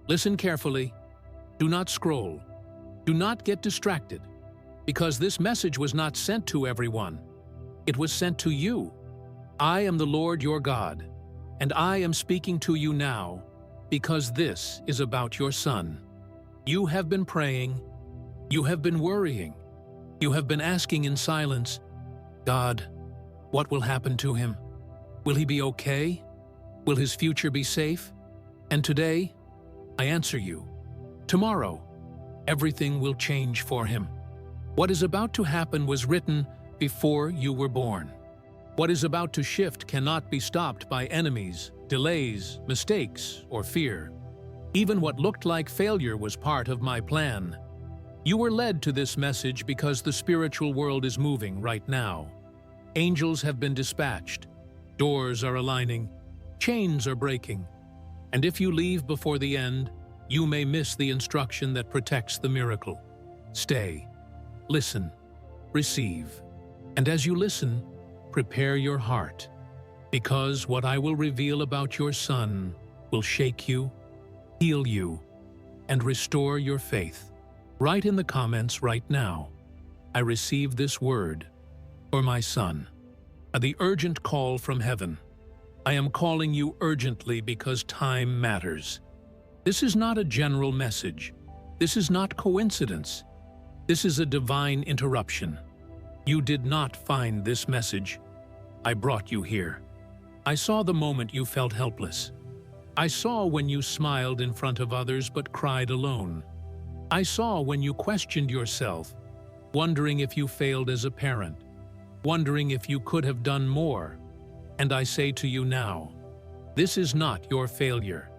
Listen carefully. Do not scroll. Do not get distracted, because this message was not sent to everyone. It was sent to you. I am the Lord your God, and I am speaking to you now, because this is about your son. You have been praying. You have been worrying. You have been asking in silence, God, what will happen to him? Will he be okay? Will his future be safe? And today, I answer you. Tomorrow, everything will change for him. What is about to happen was written before you were born. What is about to shift cannot be stopped by enemies, delays, mistakes, or fear. Even what looked like failure was part of my plan. You were led to this message because the spiritual world is moving right now. Angels have been dispatched. Doors are aligning. Chains are breaking. And if you leave before the end, you may miss the instruction that protects the miracle. Stay. Listen. Receive. And as you listen, prepare your heart, because what I will reveal about your son will shake you, heal you, and restore your faith. Write in the comments right now, I receive this word for my son. The urgent call from heaven. I am calling you urgently because time matters. This is not a general message. This is not coincidence. This is a divine interruption. You did not find this message. I brought you here. I saw the moment you felt helpless. I saw when you smiled in front of others but cried alone. I saw when you questioned yourself, wondering if you failed as a parent, wondering if you could have done more. And I say to you now, this is not your failure.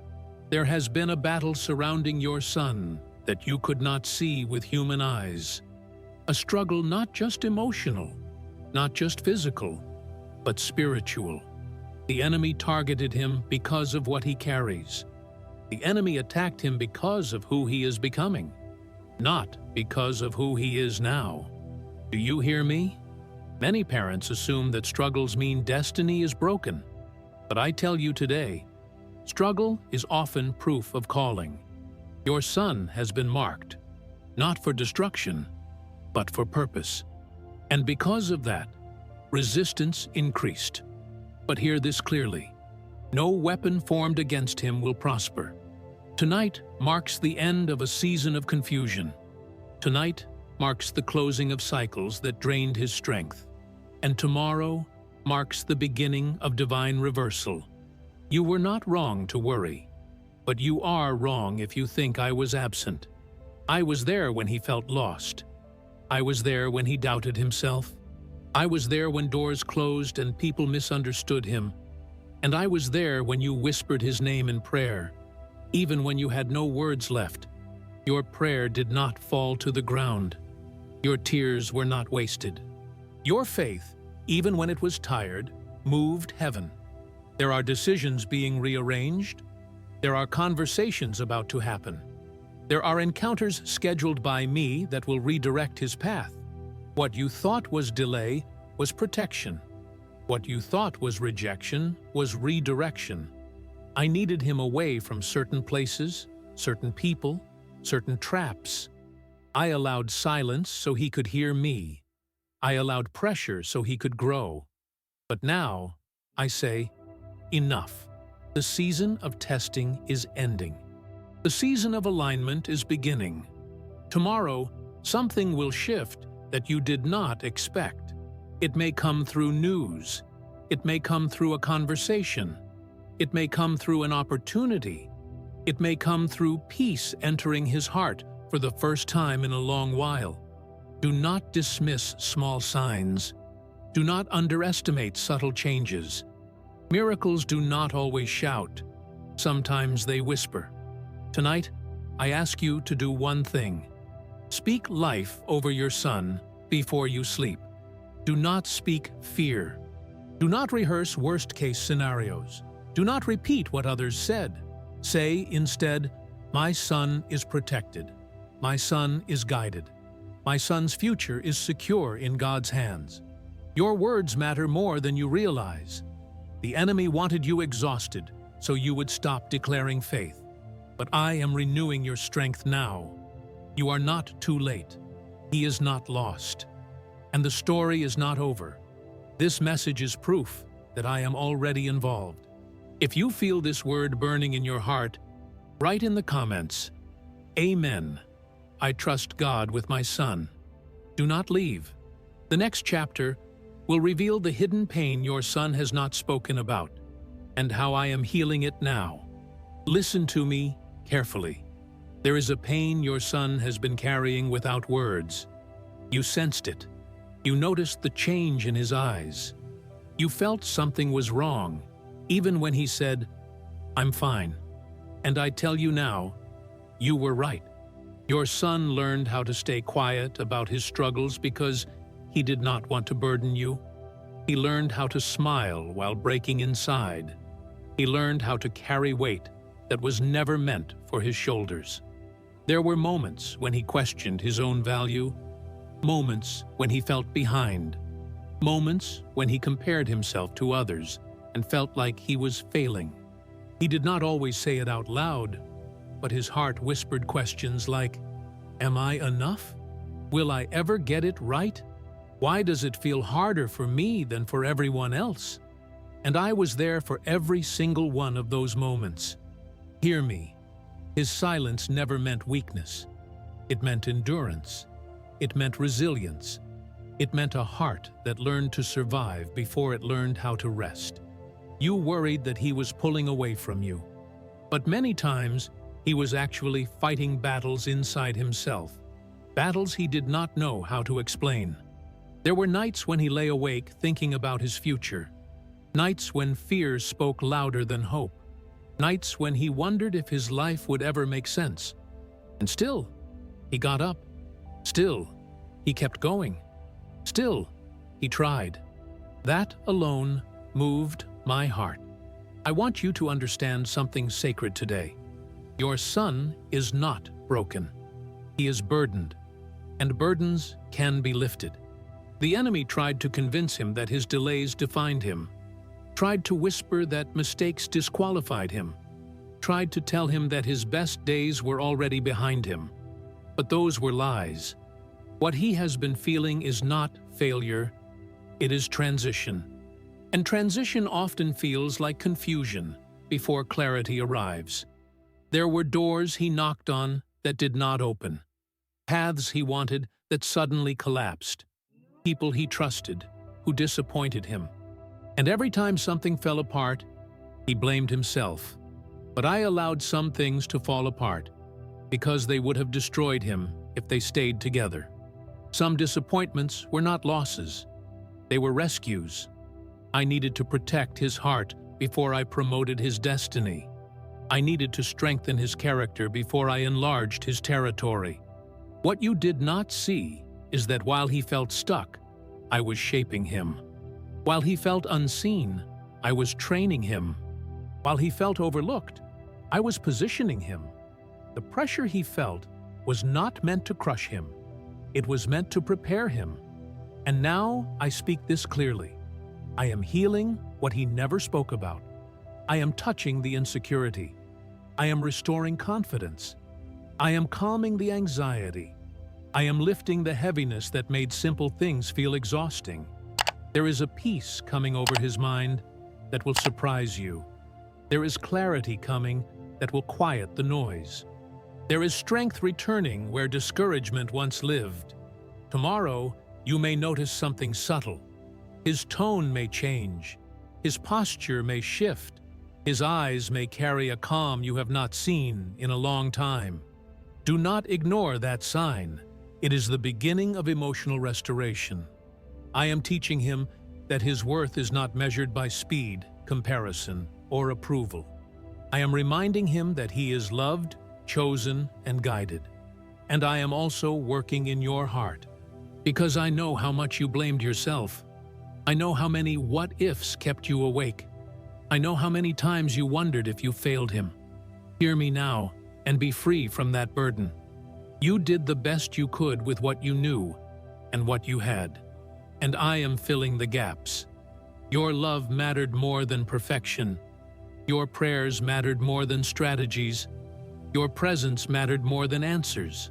There has been a battle surrounding your son that you could not see with human eyes. A struggle not just emotional, not just physical, but spiritual. The enemy targeted him because of what he carries. The enemy attacked him because of who he is becoming, not because of who he is now. Do you hear me? Many parents assume that struggles mean destiny is broken. But I tell you today, struggle is often proof of calling. Your son has been marked, not for destruction, but for purpose. And because of that, resistance increased. But hear this clearly. No weapon formed against him will prosper. Tonight marks the end of a season of confusion. Tonight marks the closing of cycles that drained his strength. And tomorrow marks the beginning of divine reversal. You were not wrong to worry, but you are wrong if you think I was absent. I was there when he felt lost. I was there when he doubted himself. I was there when doors closed and people misunderstood him. And I was there when you whispered his name in prayer, even when you had no words left. Your prayer did not fall to the ground. Your tears were not wasted. Your faith, even when it was tired, moved heaven. There are decisions being rearranged. There are conversations about to happen. There are encounters scheduled by me that will redirect his path. What you thought was delay was protection. What you thought was rejection was redirection. I needed him away from certain places, certain people, certain traps. I allowed silence so he could hear me. I allowed pressure so he could grow. But now, I say, enough. The season of testing is ending. The season of alignment is beginning. Tomorrow, something will shift that you did not expect. It may come through news. It may come through a conversation. It may come through an opportunity. It may come through peace entering his heart for the first time in a long while. Do not dismiss small signs. Do not underestimate subtle changes. Miracles do not always shout. Sometimes they whisper. Tonight, I ask you to do one thing. Speak life over your son before you sleep. Do not speak fear. Do not rehearse worst-case scenarios. Do not repeat what others said. Say instead, my son is protected. My son is guided. My son's future is secure in God's hands. Your words matter more than you realize. The enemy wanted you exhausted, so you would stop declaring faith. but I am renewing your strength now. You are not too late. He is not lost. And the story is not over. This message is proof that I am already involved. If you feel this word burning in your heart, write in the comments, Amen. I trust God with my son. Do not leave. The next chapter will reveal the hidden pain your son has not spoken about, and how I am healing it now. Listen to me carefully. There is a pain your son has been carrying without words. You sensed it. You noticed the change in his eyes. You felt something was wrong, even when he said, I'm fine. And I tell you now, you were right. Your son learned how to stay quiet about his struggles because he did not want to burden you. He learned how to smile while breaking inside. He learned how to carry weight that was never meant for his shoulders. There were moments when he questioned his own value, moments when he felt behind, moments when he compared himself to others and felt like he was failing. He did not always say it out loud, but his heart whispered questions like, Am I enough? Will I ever get it right? Why does it feel harder for me than for everyone else? And I was there for every single one of those moments. Hear me. His silence never meant weakness. It meant endurance. It meant resilience. It meant a heart that learned to survive before it learned how to rest. You worried that he was pulling away from you. But many times, he was actually fighting battles inside himself, battles he did not know how to explain. There were nights when he lay awake thinking about his future, nights when fear spoke louder than hope, nights when he wondered if his life would ever make sense. And still, he got up. Still, he kept going. Still, he tried. That alone moved my heart. I want you to understand something sacred today. Your son is not broken. He is burdened, and burdens can be lifted. The enemy tried to convince him that his delays defined him, tried to whisper that mistakes disqualified him, tried to tell him that his best days were already behind him. But those were lies. What he has been feeling is not failure, it is transition. And transition often feels like confusion before clarity arrives. There were doors he knocked on that did not open, paths he wanted that suddenly collapsed, people he trusted who disappointed him. And every time something fell apart, he blamed himself. But I allowed some things to fall apart because they would have destroyed him if they stayed together. Some disappointments were not losses. They were rescues. I needed to protect his heart before I promoted his destiny. I needed to strengthen his character before I enlarged his territory. What you did not see is that while he felt stuck, I was shaping him. While he felt unseen, I was training him. While he felt overlooked, I was positioning him. The pressure he felt was not meant to crush him. It was meant to prepare him. And now I speak this clearly. I am healing what he never spoke about. I am touching the insecurity. I am restoring confidence. I am calming the anxiety. I am lifting the heaviness that made simple things feel exhausting. There is a peace coming over his mind that will surprise you. There is clarity coming that will quiet the noise. There is strength returning where discouragement once lived. Tomorrow, you may notice something subtle. His tone may change. His posture may shift. His eyes may carry a calm you have not seen in a long time. Do not ignore that sign. It is the beginning of emotional restoration. I am teaching him that his worth is not measured by speed, comparison, or approval. I am reminding him that he is loved, chosen, and guided. And I am also working in your heart, because I know how much you blamed yourself. I know how many what-ifs kept you awake. I know how many times you wondered if you failed him. Hear me now and be free from that burden. You did the best you could with what you knew and what you had. And I am filling the gaps. Your love mattered more than perfection. Your prayers mattered more than strategies. Your presence mattered more than answers.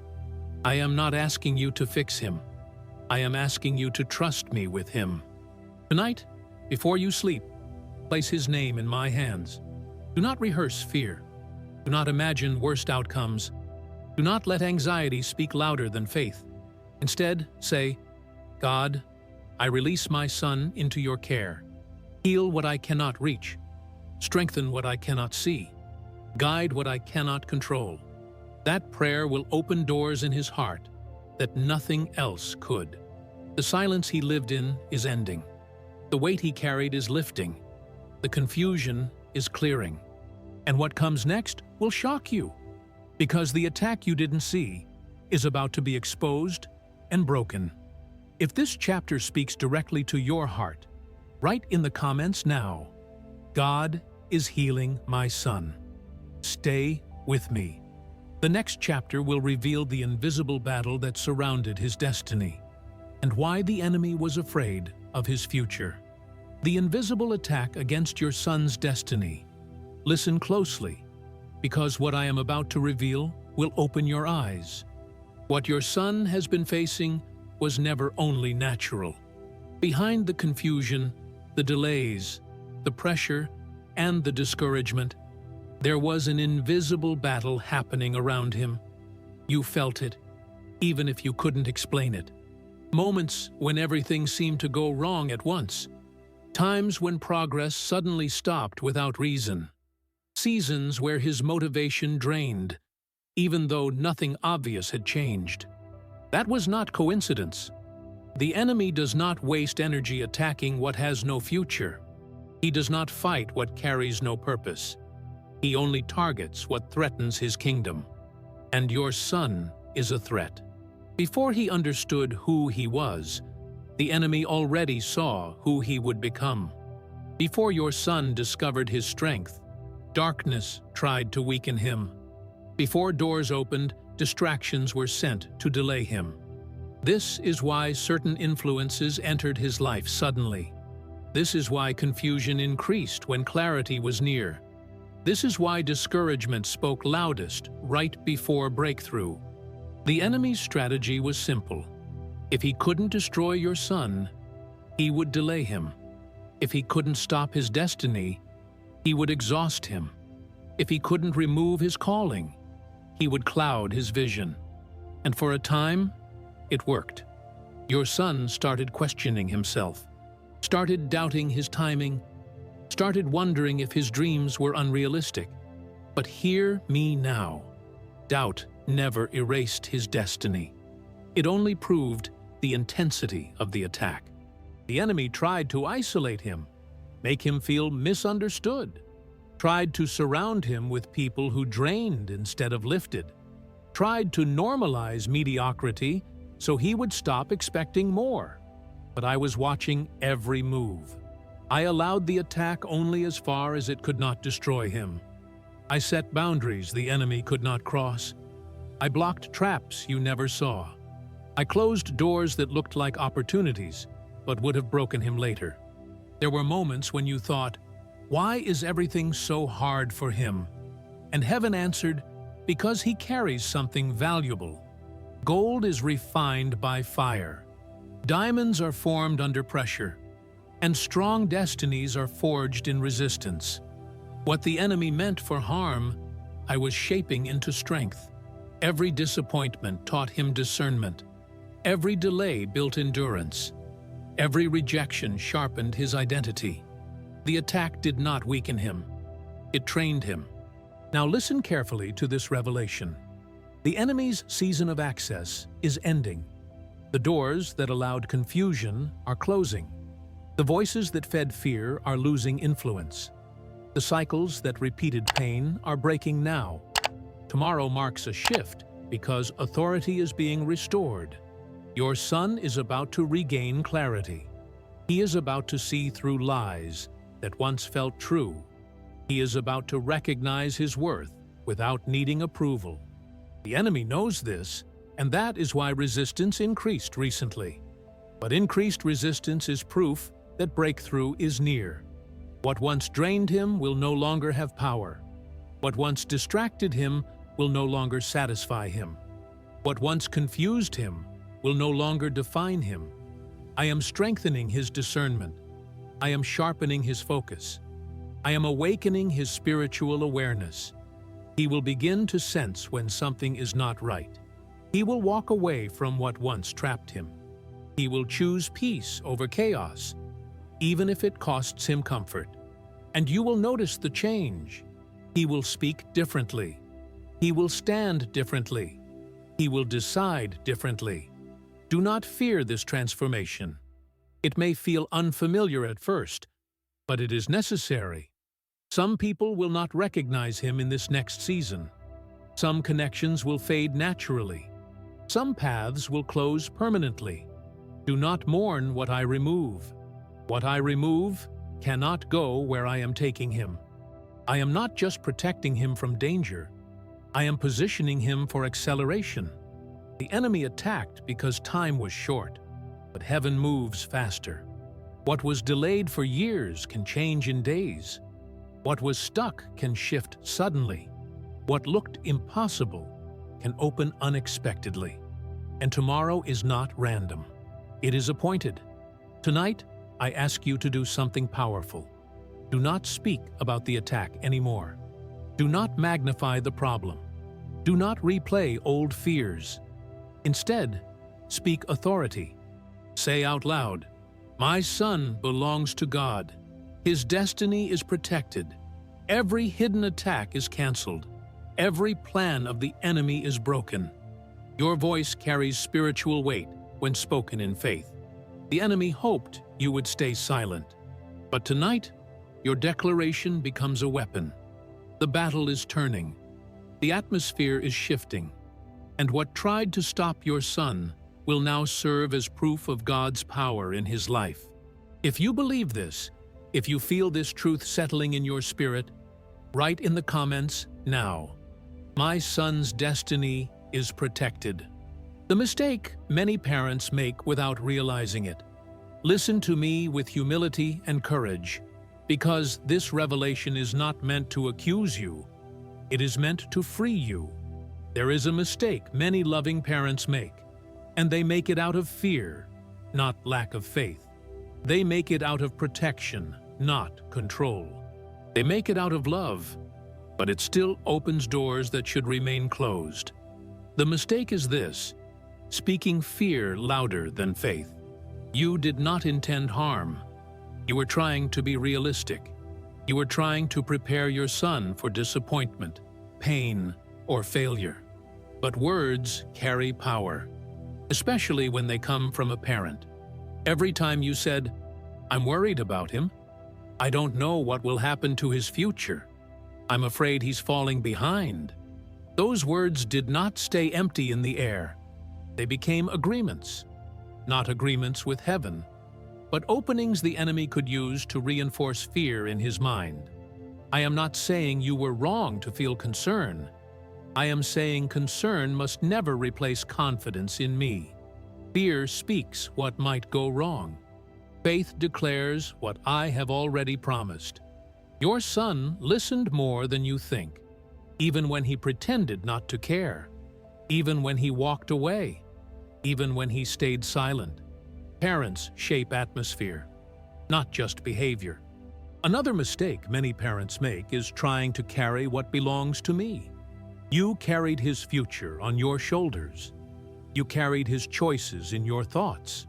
I am not asking you to fix him. I am asking you to trust me with him. Tonight, before you sleep, place his name in my hands. Do not rehearse fear. Do not imagine worst outcomes. Do not let anxiety speak louder than faith. Instead, say, God, I release my son into your care. Heal what I cannot reach. Strengthen what I cannot see. Guide what I cannot control. That prayer will open doors in his heart that nothing else could. The silence he lived in is ending. The weight he carried is lifting. The confusion is clearing. And what comes next will shock you, because the attack you didn't see is about to be exposed and broken. If this chapter speaks directly to your heart, write in the comments now, God is healing my son. Stay with me. The next chapter will reveal the invisible battle that surrounded his destiny and why the enemy was afraid of his future. The invisible attack against your son's destiny. Listen closely, because what I am about to reveal will open your eyes. What your son has been facing was never only natural. Behind the confusion, the delays, the pressure, and the discouragement, there was an invisible battle happening around him. You felt it, even if you couldn't explain it. Moments when everything seemed to go wrong at once. Times when progress suddenly stopped without reason. Seasons where his motivation drained, even though nothing obvious had changed. That was not coincidence. The enemy does not waste energy attacking what has no future. He does not fight what carries no purpose. He only targets what threatens his kingdom. And your son is a threat. Before he understood who he was, the enemy already saw who he would become. Before your son discovered his strength, darkness tried to weaken him. Before doors opened, distractions were sent to delay him. This is why certain influences entered his life suddenly. This is why confusion increased when clarity was near. This is why discouragement spoke loudest right before breakthrough. The enemy's strategy was simple. If he couldn't destroy your son, he would delay him. If he couldn't stop his destiny, he would exhaust him. If he couldn't remove his calling, he would cloud his vision. And for a time, it worked. Your son started questioning himself, started doubting his timing, started wondering if his dreams were unrealistic. But hear me now. Doubt never erased his destiny. It only proved the intensity of the attack. The enemy tried to isolate him, make him feel misunderstood, tried to surround him with people who drained instead of lifted, tried to normalize mediocrity so he would stop expecting more. But I was watching every move. I allowed the attack only as far as it could not destroy him. I set boundaries the enemy could not cross. I blocked traps you never saw. I closed doors that looked like opportunities, but would have broken him later. There were moments when you thought, why is everything so hard for him? And heaven answered, because he carries something valuable. Gold is refined by fire. Diamonds are formed under pressure. And strong destinies are forged in resistance. What the enemy meant for harm, I was shaping into strength. Every disappointment taught him discernment. Every delay built endurance. Every rejection sharpened his identity. The attack did not weaken him. It trained him. Now listen carefully to this revelation. The enemy's season of access is ending. The doors that allowed confusion are closing. The voices that fed fear are losing influence. The cycles that repeated pain are breaking now. Tomorrow marks a shift because authority is being restored. Your son is about to regain clarity. He is about to see through lies that once felt true. He is about to recognize his worth without needing approval. The enemy knows this, and that is why resistance increased recently. But increased resistance is proof that breakthrough is near. What once drained him will no longer have power. What once distracted him will no longer satisfy him. What once confused him will no longer define him. I am strengthening his discernment. I am sharpening his focus. I am awakening his spiritual awareness. He will begin to sense when something is not right. He will walk away from what once trapped him. He will choose peace over chaos, even if it costs him comfort. And you will notice the change. He will speak differently. He will stand differently. He will decide differently. Do not fear this transformation. It may feel unfamiliar at first, but it is necessary. Some people will not recognize him in this next season. Some connections will fade naturally. Some paths will close permanently. Do not mourn what I remove. What I remove cannot go where I am taking him. I am not just protecting him from danger. I am positioning him for acceleration. The enemy attacked because time was short, but heaven moves faster. What was delayed for years can change in days. What was stuck can shift suddenly. What looked impossible can open unexpectedly. And tomorrow is not random. It is appointed. Tonight, I ask you to do something powerful. Do not speak about the attack anymore. Do not magnify the problem. Do not replay old fears. Instead, speak authority. Say out loud, "My son belongs to God. His destiny is protected. Every hidden attack is canceled. Every plan of the enemy is broken." Your voice carries spiritual weight when spoken in faith. The enemy hoped you would stay silent. But tonight, your declaration becomes a weapon. The battle is turning. The atmosphere is shifting. And what tried to stop your son will now serve as proof of God's power in his life. If you believe this, if you feel this truth settling in your spirit, write in the comments now, "My son's destiny is protected." The mistake many parents make without realizing it. Listen to me with humility and courage, because this revelation is not meant to accuse you. It is meant to free you. There is a mistake many loving parents make, and they make it out of fear, not lack of faith. They make it out of protection, not control. They make it out of love, but it still opens doors that should remain closed. The mistake is this: speaking fear louder than faith. You did not intend harm. You were trying to be realistic. You were trying to prepare your son for disappointment, pain, or failure. But words carry power, especially when they come from a parent. Every time you said, "I'm worried about him. I don't know what will happen to his future. I'm afraid he's falling behind," those words did not stay empty in the air. They became agreements. Not agreements with heaven, but openings the enemy could use to reinforce fear in his mind. I am not saying you were wrong to feel concern. I am saying concern must never replace confidence in me. Fear speaks what might go wrong. Faith declares what I have already promised. Your son listened more than you think, even when he pretended not to care, even when he walked away, even when he stayed silent. Parents shape atmosphere, not just behavior. Another mistake many parents make is trying to carry what belongs to me. You carried his future on your shoulders. You carried his choices in your thoughts.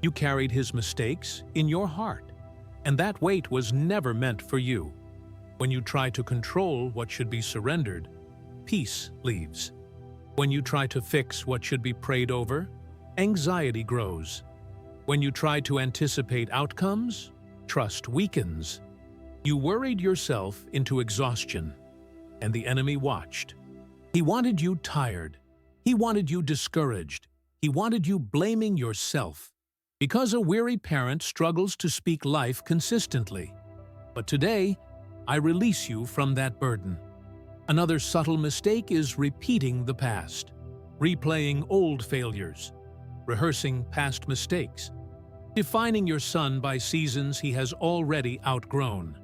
You carried his mistakes in your heart. And that weight was never meant for you. When you try to control what should be surrendered, peace leaves. When you try to fix what should be prayed over, anxiety grows. When you try to anticipate outcomes, trust weakens. You worried yourself into exhaustion, and the enemy watched. He wanted you tired. He wanted you discouraged. He wanted you blaming yourself, because a weary parent struggles to speak life consistently. But today, I release you from that burden. Another subtle mistake is repeating the past, replaying old failures, rehearsing past mistakes, defining your son by seasons he has already outgrown.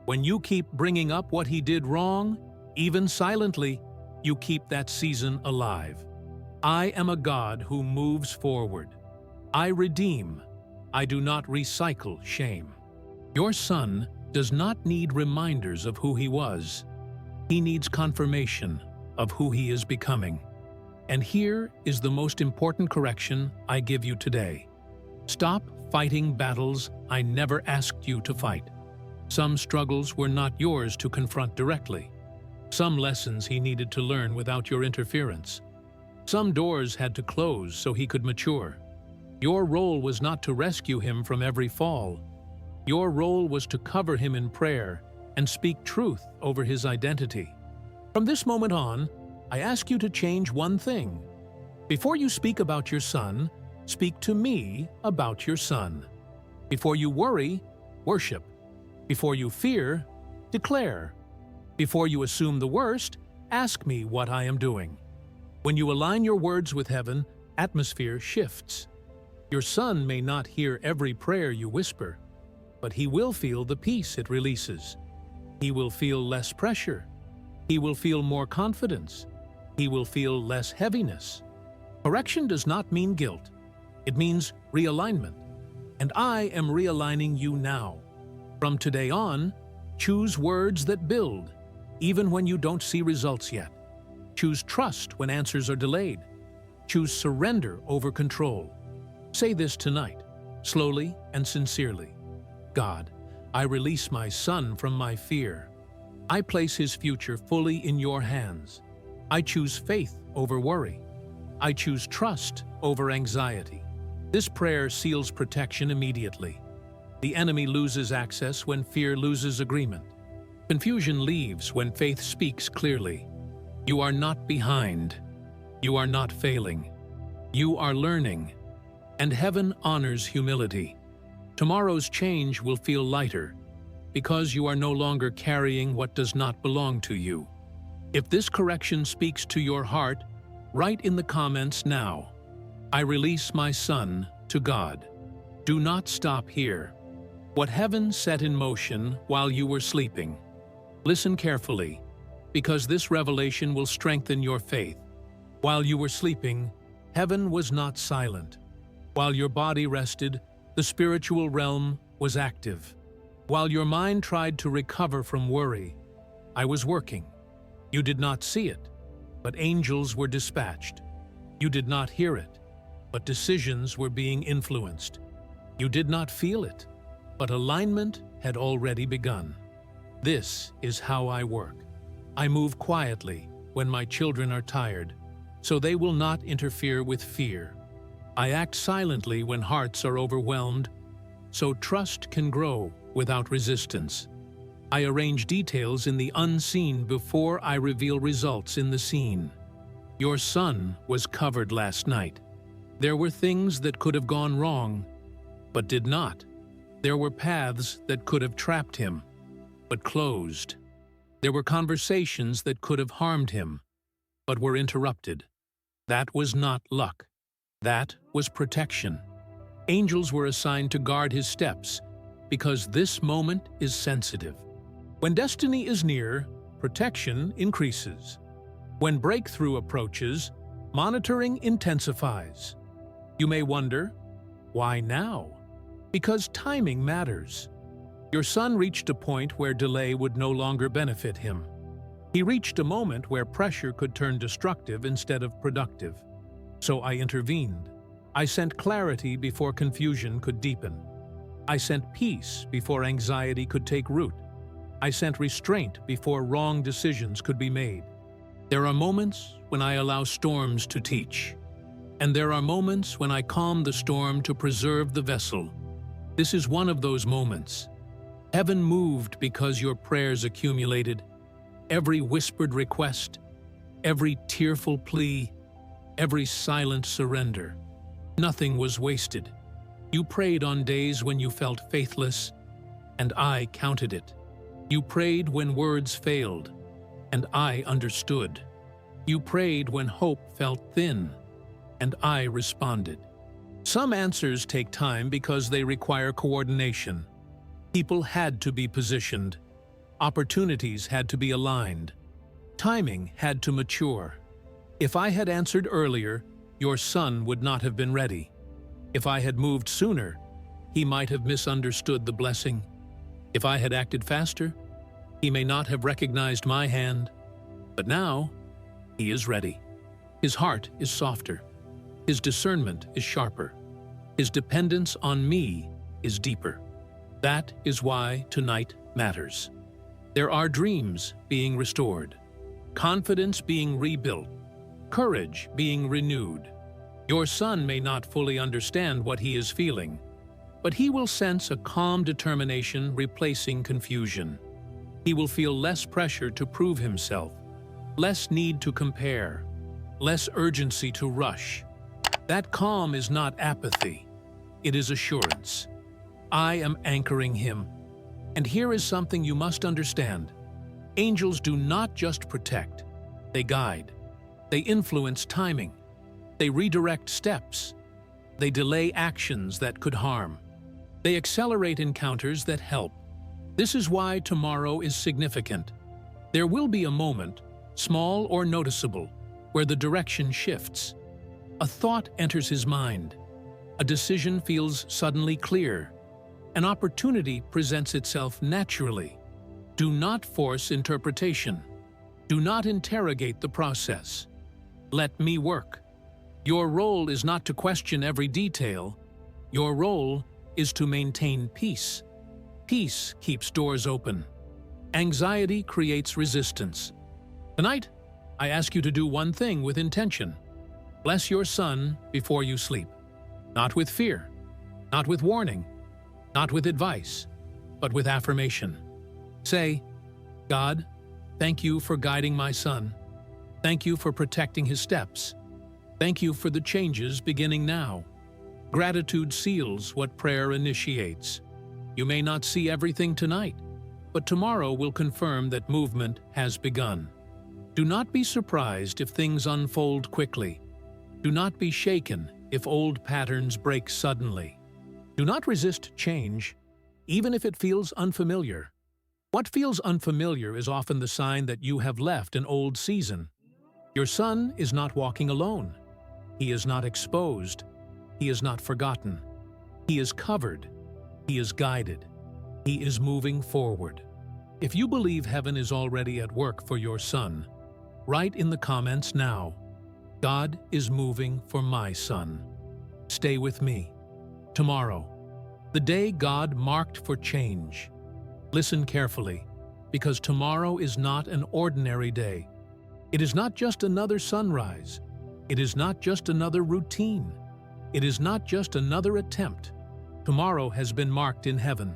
When you keep bringing up what he did wrong, even silently, you keep that season alive. I am a God who moves forward. I redeem. I do not recycle shame. Your son does not need reminders of who he was. He needs confirmation of who he is becoming. And here is the most important correction I give you today. Stop fighting battles I never asked you to fight. Some struggles were not yours to confront directly. Some lessons he needed to learn without your interference. Some doors had to close so he could mature. Your role was not to rescue him from every fall. Your role was to cover him in prayer and speak truth over his identity. From this moment on, I ask you to change one thing. Before you speak about your son, speak to me about your son. Before you worry, worship. Before you fear, declare. Before you assume the worst, ask me what I am doing. When you align your words with heaven, atmosphere shifts. Your son may not hear every prayer you whisper, but he will feel the peace it releases. He will feel less pressure. He will feel more confidence. He will feel less heaviness. Correction does not mean guilt. It means realignment. And I am realigning you now. From today on, choose words that build, even when you don't see results yet. Choose trust when answers are delayed. Choose surrender over control. Say this tonight, slowly and sincerely. God, I release my son from my fear. I place his future fully in your hands. I choose faith over worry. I choose trust over anxiety. This prayer seals protection immediately. The enemy loses access when fear loses agreement. Confusion leaves when faith speaks clearly. You are not behind. You are not failing. You are learning. And heaven honors humility. Tomorrow's change will feel lighter because you are no longer carrying what does not belong to you. If this correction speaks to your heart, write in the comments now, I release my son to God. Do not stop here. What heaven set in motion while you were sleeping. Listen carefully, because this revelation will strengthen your faith. While you were sleeping, heaven was not silent. While your body rested, the spiritual realm was active. While your mind tried to recover from worry, I was working. You did not see it, but angels were dispatched. You did not hear it, but decisions were being influenced. You did not feel it, but alignment had already begun. This is how I work. I move quietly when my children are tired, so they will not interfere with fear. I act silently when hearts are overwhelmed, so trust can grow without resistance. I arrange details in the unseen before I reveal results in the seen. Your son was covered last night. There were things that could have gone wrong, but did not. There were paths that could have trapped him, but closed. There were conversations that could have harmed him, but were interrupted. That was not luck. That was protection. Angels were assigned to guard his steps, because this moment is sensitive. When destiny is near, protection increases. When breakthrough approaches, monitoring intensifies. You may wonder, why now? Because timing matters. Your son reached a point where delay would no longer benefit him. He reached a moment where pressure could turn destructive instead of productive. So I intervened. I sent clarity before confusion could deepen. I sent peace before anxiety could take root. I sent restraint before wrong decisions could be made. There are moments when I allow storms to teach, and there are moments when I calm the storm to preserve the vessel. This is one of those moments. Heaven moved because your prayers accumulated. Every whispered request, every tearful plea, every silent surrender. Nothing was wasted. You prayed on days when you felt faithless, and I counted it. You prayed when words failed, and I understood. You prayed when hope felt thin, and I responded. Some answers take time because they require coordination. People had to be positioned. Opportunities had to be aligned. Timing had to mature. If I had answered earlier, your son would not have been ready. If I had moved sooner, he might have misunderstood the blessing. If I had acted faster, he may not have recognized my hand. But now, he is ready. His heart is softer. His discernment is sharper. His dependence on me is deeper. That is why tonight matters. There are dreams being restored, confidence being rebuilt, courage being renewed. Your son may not fully understand what he is feeling, but he will sense a calm determination replacing confusion. He will feel less pressure to prove himself, less need to compare, less urgency to rush. That calm is not apathy, it is assurance. I am anchoring him. And here is something you must understand. Angels do not just protect, they guide. They influence timing. They redirect steps. They delay actions that could harm. They accelerate encounters that help. This is why tomorrow is significant. There will be a moment, small or noticeable, where the direction shifts. A thought enters his mind. A decision feels suddenly clear. An opportunity presents itself naturally. Do not force interpretation. Do not interrogate the process. Let me work. Your role is not to question every detail. Your role is to maintain peace. Peace keeps doors open. Anxiety creates resistance. Tonight, I ask you to do one thing with intention. Bless your son before you sleep. Not with fear, not with warning, not with advice, but with affirmation. Say, God, thank you for guiding my son. Thank you for protecting his steps. Thank you for the changes beginning now. Gratitude seals what prayer initiates. You may not see everything tonight, but tomorrow will confirm that movement has begun. Do not be surprised if things unfold quickly. Do not be shaken if old patterns break suddenly. Do not resist change, even if it feels unfamiliar. What feels unfamiliar is often the sign that you have left an old season. Your son is not walking alone. He is not exposed. He is not forgotten. He is covered. He is guided. He is moving forward. If you believe heaven is already at work for your son, write in the comments now, God is moving for my son. Stay with me. Tomorrow, the day God marked for change. Listen carefully, because tomorrow is not an ordinary day. It is not just another sunrise. It is not just another routine. It is not just another attempt. Tomorrow has been marked in heaven.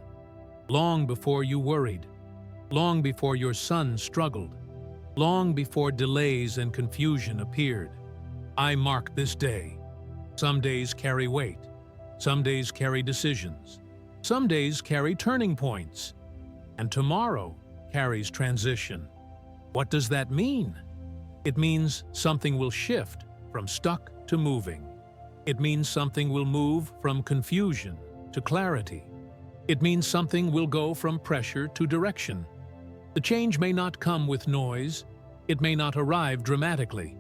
Long before you worried. Long before your son struggled. Long before delays and confusion appeared. I mark this day. Some days carry weight. Some days carry decisions. Some days carry turning points. And tomorrow carries transition. What does that mean? It means something will shift from stuck to moving. It means something will move from confusion to clarity. It means something will go from pressure to direction. The change may not come with noise. It may not arrive dramatically.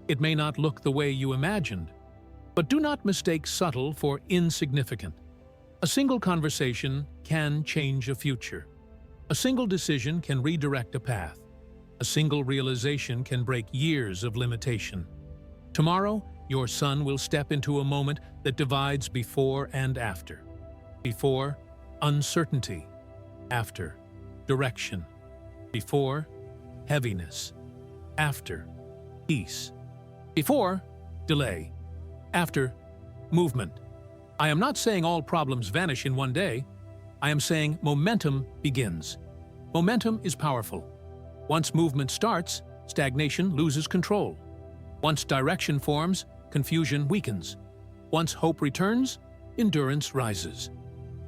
It may not look the way you imagined. But do not mistake subtle for insignificant. A single conversation can change a future. A single decision can redirect a path. A single realization can break years of limitation. Tomorrow, your son will step into a moment that divides before and after. Before, uncertainty. After, direction. Before, heaviness. After, peace. Before, delay. After, movement. I am not saying all problems vanish in one day. I am saying momentum begins. Momentum is powerful. Once movement starts, stagnation loses control. Once direction forms, confusion weakens. Once hope returns, endurance rises.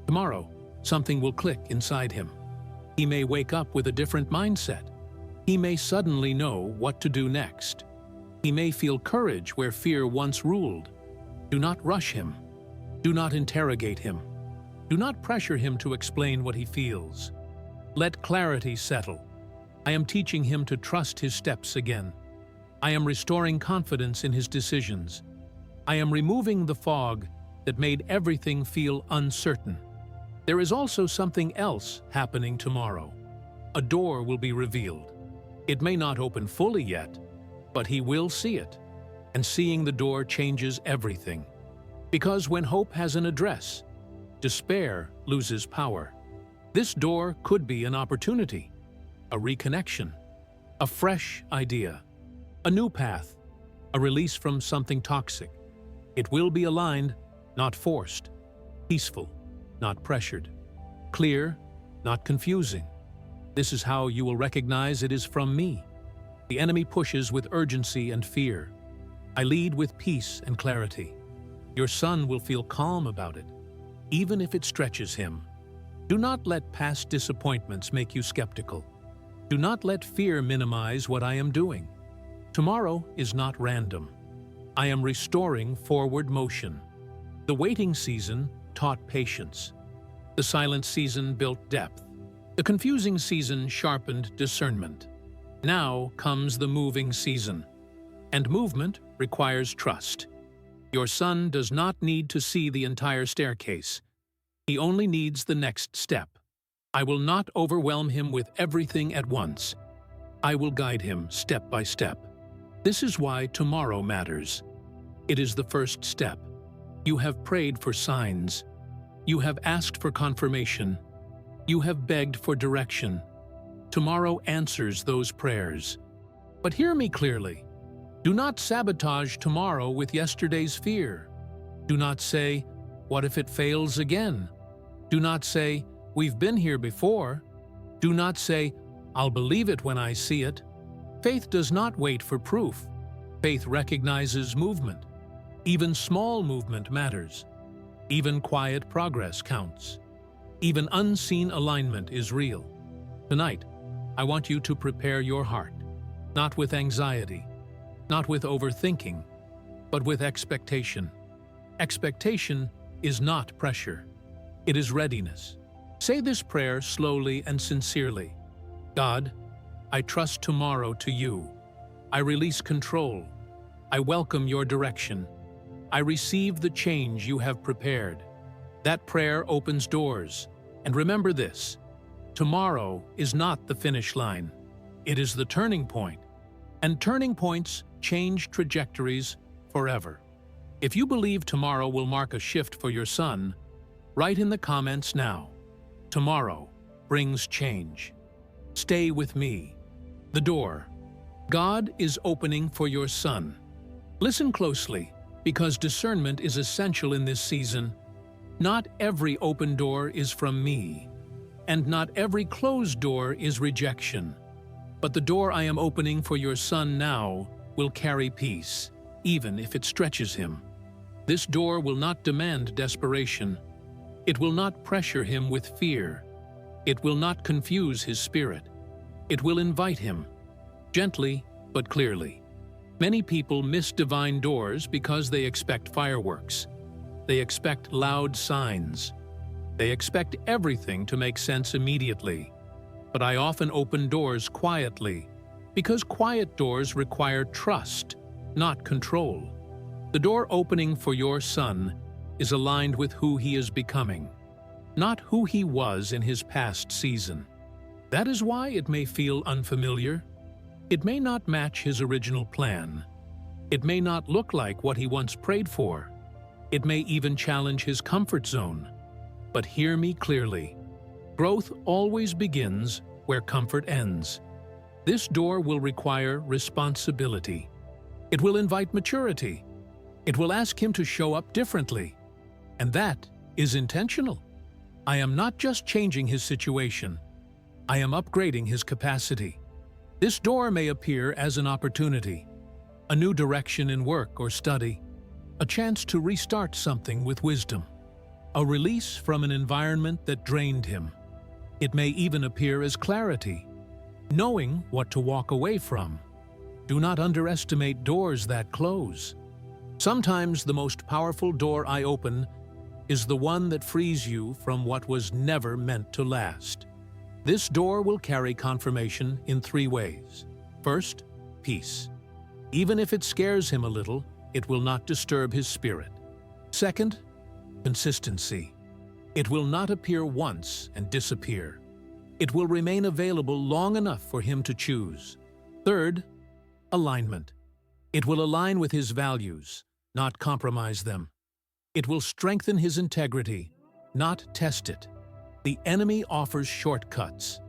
Tomorrow, something will click inside him. He may wake up with a different mindset. He may suddenly know what to do next. He may feel courage where fear once ruled. Do not rush him. Do not interrogate him. Do not pressure him to explain what he feels. Let clarity settle. I am teaching him to trust his steps again. I am restoring confidence in his decisions. I am removing the fog that made everything feel uncertain. There is also something else happening tomorrow. A door will be revealed. It may not open fully yet, but he will see it. And seeing the door changes everything. Because when hope has an address, despair loses power. This door could be an opportunity, a reconnection, a fresh idea, a new path, a release from something toxic. It will be aligned, not forced, peaceful, not pressured, clear, not confusing. This is how you will recognize it is from me. The enemy pushes with urgency and fear. I lead with peace and clarity. Your son will feel calm about it, even if it stretches him. Do not let past disappointments make you skeptical. Do not let fear minimize what I am doing. Tomorrow is not random. I am restoring forward motion. The waiting season taught patience. The silent season built depth. The confusing season sharpened discernment. Now comes the moving season. And movement requires trust. Your son does not need to see the entire staircase. He only needs the next step. I will not overwhelm him with everything at once. I will guide him step by step. This is why tomorrow matters. It is the first step. You have prayed for signs. You have asked for confirmation. You have begged for direction. Tomorrow answers those prayers. But hear me clearly. Do not sabotage tomorrow with yesterday's fear. Do not say, "What if it fails again?" Do not say, "We've been here before." Do not say, "I'll believe it when I see it." Faith does not wait for proof. Faith recognizes movement. Even small movement matters. Even quiet progress counts. Even unseen alignment is real. Tonight, I want you to prepare your heart, not with anxiety, not with overthinking, but with expectation. Expectation is not pressure. It is readiness. Say this prayer slowly and sincerely. God, I trust tomorrow to you. I release control. I welcome your direction. I receive the change you have prepared. That prayer opens doors. And remember this, tomorrow is not the finish line. It is the turning point. And turning points change trajectories forever. If you believe tomorrow will mark a shift for your son, write in the comments now. Tomorrow brings change. Stay with me. The door. God is opening for your son. Listen closely, because discernment is essential in this season. Not every open door is from me, and not every closed door is rejection. But the door I am opening for your son now will carry peace, even if it stretches him. This door will not demand desperation. It will not pressure him with fear. It will not confuse his spirit. It will invite him, gently but clearly. Many people miss divine doors because they expect fireworks. They expect loud signs. They expect everything to make sense immediately. But I often open doors quietly, because quiet doors require trust, not control. The door opening for your son is aligned with who he is becoming, not who he was in his past season. That is why it may feel unfamiliar. It may not match his original plan. It may not look like what he once prayed for. It may even challenge his comfort zone. But hear me clearly. Growth always begins where comfort ends. This door will require responsibility. It will invite maturity. It will ask him to show up differently. And that is intentional. I am not just changing his situation. I am upgrading his capacity. This door may appear as an opportunity, a new direction in work or study, a chance to restart something with wisdom, a release from an environment that drained him. It may even appear as clarity, knowing what to walk away from. Do not underestimate doors that close. Sometimes the most powerful door I open is the one that frees you from what was never meant to last. This door will carry confirmation in 3 ways. First, peace. Even if it scares him a little, it will not disturb his spirit. Second, consistency. It will not appear once and disappear. It will remain available long enough for him to choose. Third, alignment. It will align with his values, not compromise them. It will strengthen his integrity, not test it. The enemy offers shortcuts.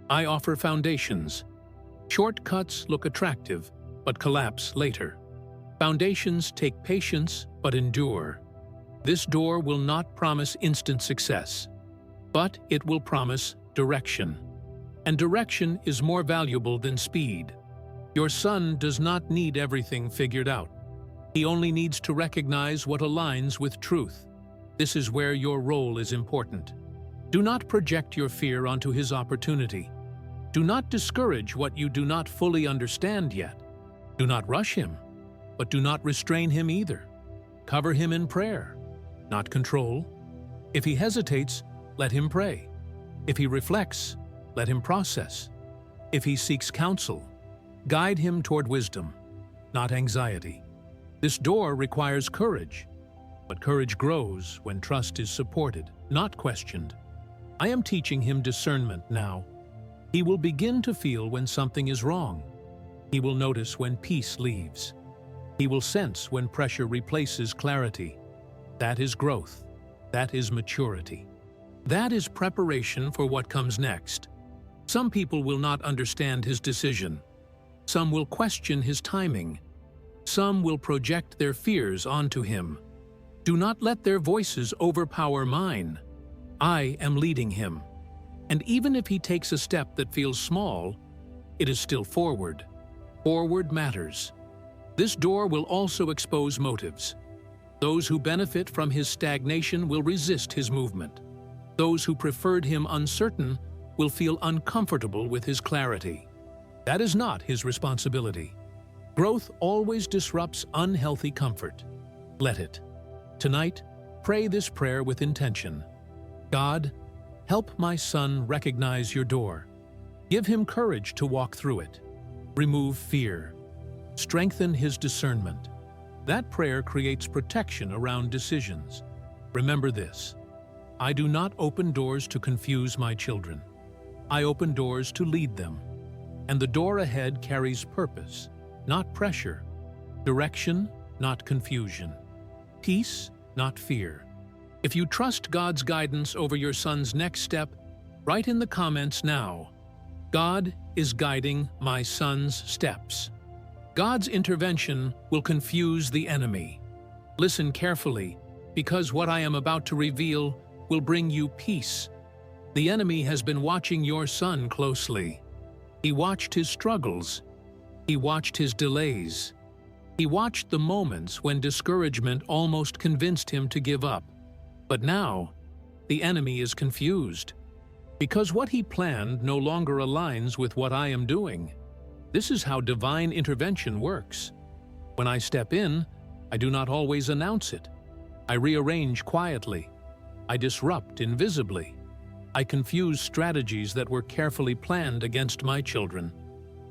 I offer foundations. Shortcuts look attractive, but collapse later. Foundations take patience, but endure. This door will not promise instant success, but it will promise direction. And direction is more valuable than speed. Your son does not need everything figured out. He only needs to recognize what aligns with truth. This is where your role is important. Do not project your fear onto his opportunity. Do not discourage what you do not fully understand yet. Do not rush him, but do not restrain him either. Cover him in prayer, not control. If he hesitates, let him pray. If he reflects, let him process. If he seeks counsel, guide him toward wisdom, not anxiety. This door requires courage, but courage grows when trust is supported, not questioned. I am teaching him discernment now. He will begin to feel when something is wrong. He will notice when peace leaves. He will sense when pressure replaces clarity. That is growth. That is maturity. That is preparation for what comes next. Some people will not understand his decision. Some will question his timing. Some will project their fears onto him. Do not let their voices overpower mine. I am leading him. And even if he takes a step that feels small, it is still forward. Forward matters. This door will also expose motives. Those who benefit from his stagnation will resist his movement. Those who preferred him uncertain will feel uncomfortable with his clarity. That is not his responsibility. Growth always disrupts unhealthy comfort. Let it. Tonight, pray this prayer with intention. God, help my son recognize your door. Give him courage to walk through it. Remove fear. Strengthen his discernment. That prayer creates protection around decisions. Remember this: I do not open doors to confuse my children. I open doors to lead them. And the door ahead carries purpose, not pressure. Direction, not confusion. Peace, not fear. If you trust God's guidance over your son's next step, write in the comments now: God is guiding my son's steps. God's intervention will confuse the enemy. Listen carefully, because what I am about to reveal will bring you peace. The enemy has been watching your son closely. He watched his struggles. He watched his delays. He watched the moments when discouragement almost convinced him to give up. But now, the enemy is confused, because what he planned no longer aligns with what I am doing. This is how divine intervention works. When I step in, I do not always announce it. I rearrange quietly. I disrupt invisibly. I confuse strategies that were carefully planned against my children.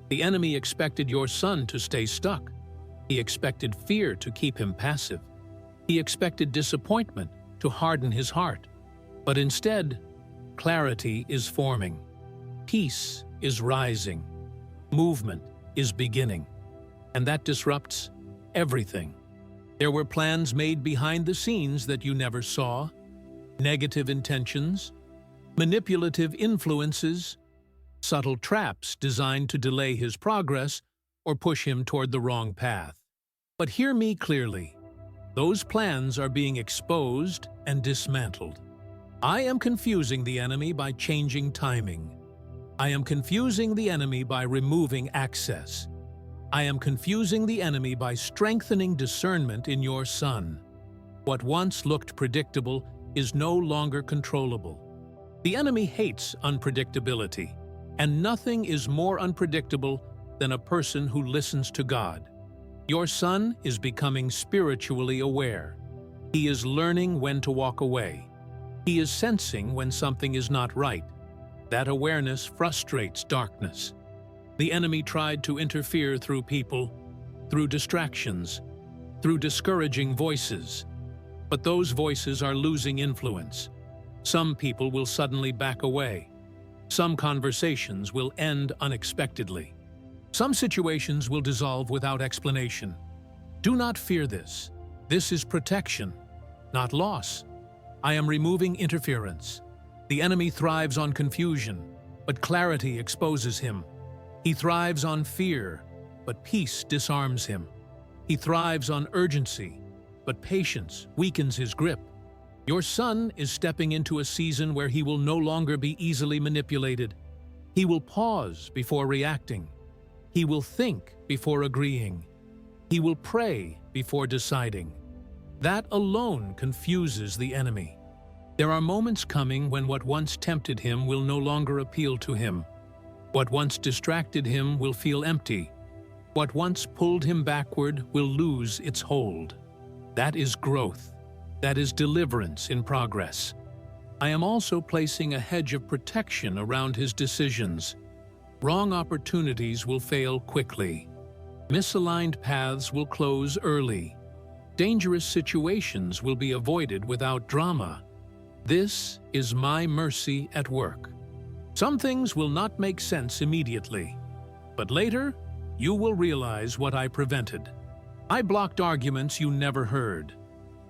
The enemy expected your son to stay stuck. He expected fear to keep him passive. He expected disappointment to harden his heart. But instead, clarity is forming. Peace is rising. Movement is beginning. And that disrupts everything. There were plans made behind the scenes that you never saw, negative intentions, manipulative influences, subtle traps designed to delay his progress or push him toward the wrong path. But hear me clearly. Those plans are being exposed and dismantled. I am confusing the enemy by changing timing. I am confusing the enemy by removing access. I am confusing the enemy by strengthening discernment in your son. What once looked predictable is no longer controllable. The enemy hates unpredictability, and nothing is more unpredictable than a person who listens to God. Your son is becoming spiritually aware. He is learning when to walk away. He is sensing when something is not right. That awareness frustrates darkness. The enemy tried to interfere through people, through distractions, through discouraging voices. But those voices are losing influence. Some people will suddenly back away. Some conversations will end unexpectedly. Some situations will dissolve without explanation. Do not fear this. This is protection, not loss. I am removing interference. The enemy thrives on confusion, but clarity exposes him. He thrives on fear, but peace disarms him. He thrives on urgency, but patience weakens his grip. Your son is stepping into a season where he will no longer be easily manipulated. He will pause before reacting. He will think before agreeing. He will pray before deciding. That alone confuses the enemy. There are moments coming when what once tempted him will no longer appeal to him. What once distracted him will feel empty. What once pulled him backward will lose its hold. That is growth. That is deliverance in progress. I am also placing a hedge of protection around his decisions. Wrong opportunities will fail quickly. Misaligned paths will close early. Dangerous situations will be avoided without drama. This is my mercy at work. Some things will not make sense immediately, but later you will realize what I prevented. I blocked arguments you never heard.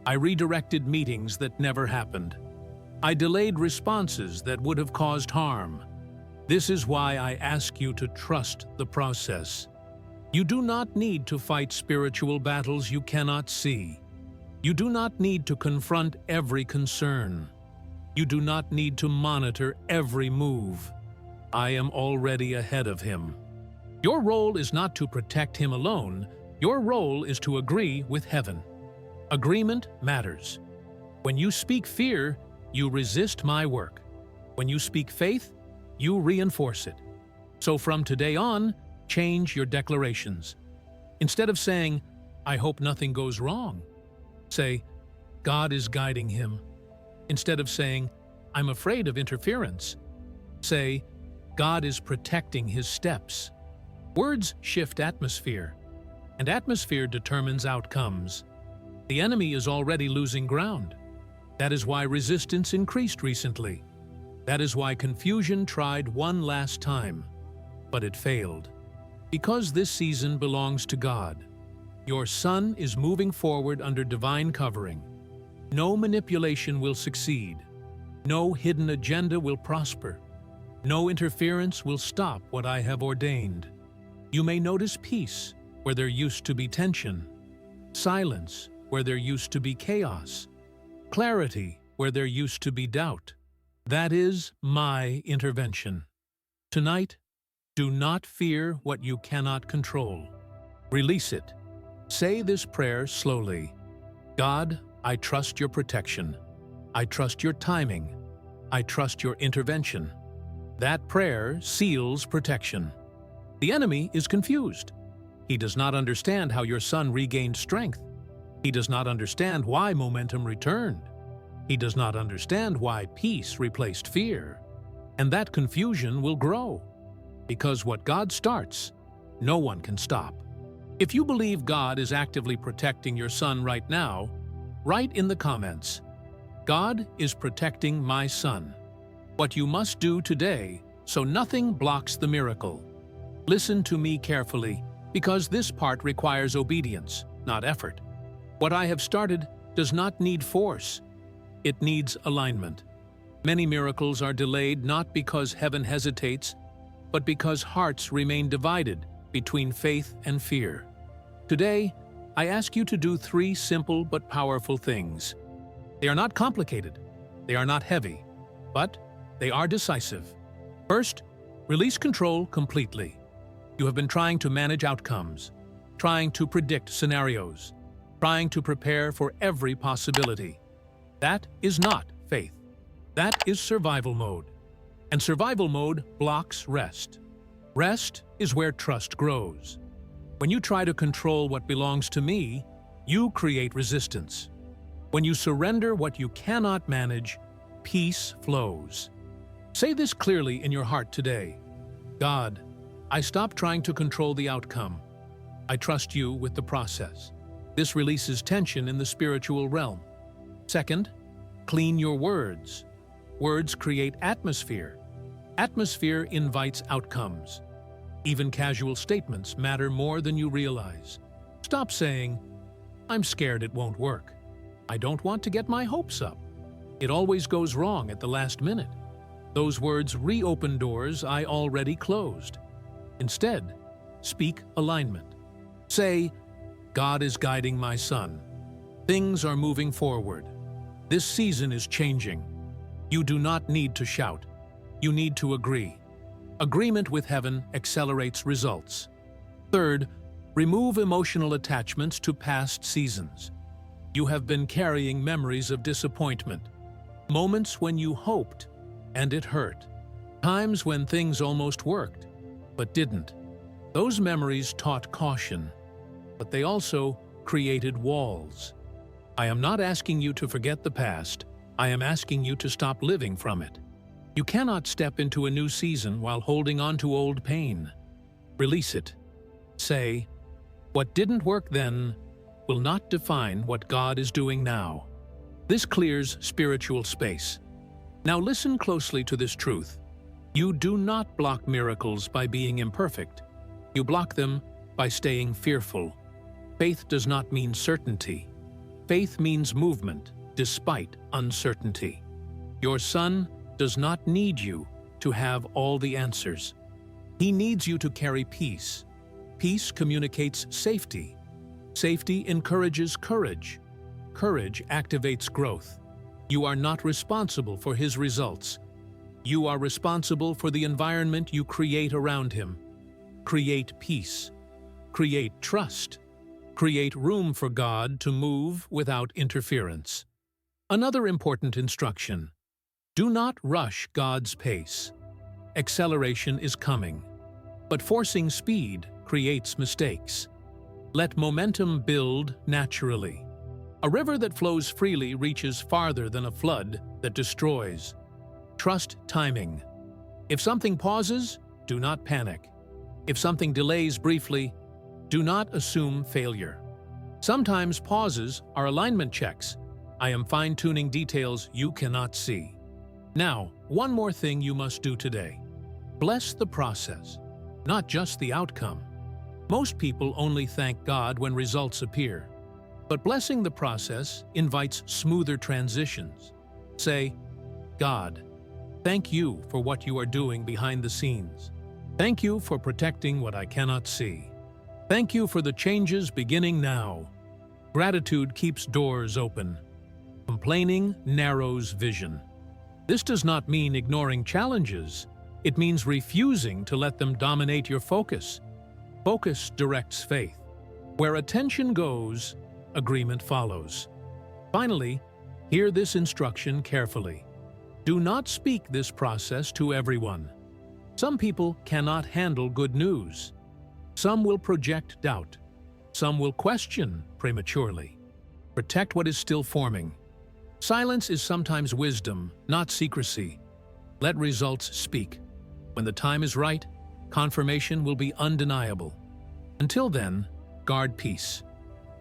I redirected meetings that never happened. I delayed responses that would have caused harm. This is why I ask you to trust the process. You do not need to fight spiritual battles you cannot see. You do not need to confront every concern. You do not need to monitor every move. I am already ahead of him. Your role is not to protect him alone. Your role is to agree with heaven. Agreement matters. When you speak fear, you resist my work. When you speak faith, you reinforce it. So from today on, change your declarations. Instead of saying, "I hope nothing goes wrong," say, "God is guiding him." Instead of saying, "I'm afraid of interference," say, "God is protecting his steps." Words shift atmosphere, and atmosphere determines outcomes. The enemy is already losing ground. That is why resistance increased recently. That is why confusion tried one last time, but it failed. Because this season belongs to God, your son is moving forward under divine covering. No manipulation will succeed. No hidden agenda will prosper. No interference will stop what I have ordained. You may notice peace where there used to be tension, silence where there used to be chaos, clarity where there used to be doubt. That is my intervention. Tonight, do not fear what you cannot control. Release it. Say this prayer slowly. God, I trust your protection. I trust your timing. I trust your intervention. That prayer seals protection. The enemy is confused. He does not understand how your son regained strength. He does not understand why momentum returned. He does not understand why peace replaced fear. And that confusion will grow. Because what God starts, no one can stop. If you believe God is actively protecting your son right now, write in the comments, "God is protecting my son." What you must do today so nothing blocks the miracle. Listen to me carefully, because this part requires obedience, not effort. What I have started does not need force. It needs alignment. Many miracles are delayed not because heaven hesitates, but because hearts remain divided between faith and fear. Today, I ask you to do 3 simple but powerful things. They are not complicated, they are not heavy, but they are decisive. First, release control completely. You have been trying to manage outcomes, trying to predict scenarios, trying to prepare for every possibility. That is not faith. That is survival mode. And survival mode blocks rest. Rest is where trust grows. When you try to control what belongs to me, you create resistance. When you surrender what you cannot manage, peace flows. Say this clearly in your heart today. God, I stop trying to control the outcome. I trust you with the process. This releases tension in the spiritual realm. Second, clean your words. Words create atmosphere. Atmosphere invites outcomes. Even casual statements matter more than you realize. Stop saying, I'm scared it won't work. I don't want to get my hopes up. It always goes wrong at the last minute. Those words reopen doors I already closed. Instead, speak alignment. Say, God is guiding my son. Things are moving forward. This season is changing. You do not need to shout. You need to agree. Agreement with heaven accelerates results. Third, remove emotional attachments to past seasons. You have been carrying memories of disappointment, moments when you hoped and it hurt, times when things almost worked but didn't. Those memories taught caution, but they also created walls. I am not asking you to forget the past. I am asking you to stop living from it. You cannot step into a new season while holding on to old pain. Release it. Say, what didn't work then will not define what God is doing now. This clears spiritual space. Now listen closely to this truth. You do not block miracles by being imperfect. You block them by staying fearful. Faith does not mean certainty. Faith means movement despite uncertainty. Your son does not need you to have all the answers. He needs you to carry peace. Peace communicates safety. Safety encourages courage. Courage activates growth. You are not responsible for his results. You are responsible for the environment you create around him. Create peace. Create trust. Create room for God to move without interference. Another important instruction: do not rush God's pace. Acceleration is coming, but forcing speed creates mistakes. Let momentum build naturally. A river that flows freely reaches farther than a flood that destroys. Trust timing. If something pauses, do not panic. If something delays briefly, do not assume failure. Sometimes pauses are alignment checks. I am fine-tuning details you cannot see. Now, one more thing you must do today. Bless the process, not just the outcome. Most people only thank God when results appear. But blessing the process invites smoother transitions. Say, God, thank you for what you are doing behind the scenes. Thank you for protecting what I cannot see. Thank you for the changes beginning now. Gratitude keeps doors open. Complaining narrows vision. This does not mean ignoring challenges. It means refusing to let them dominate your focus. Focus directs faith. Where attention goes, agreement follows. Finally, hear this instruction carefully. Do not speak this process to everyone. Some people cannot handle good news. Some will project doubt. Some will question prematurely. Protect what is still forming. Silence is sometimes wisdom, not secrecy. Let results speak. When the time is right, confirmation will be undeniable. Until then, guard peace.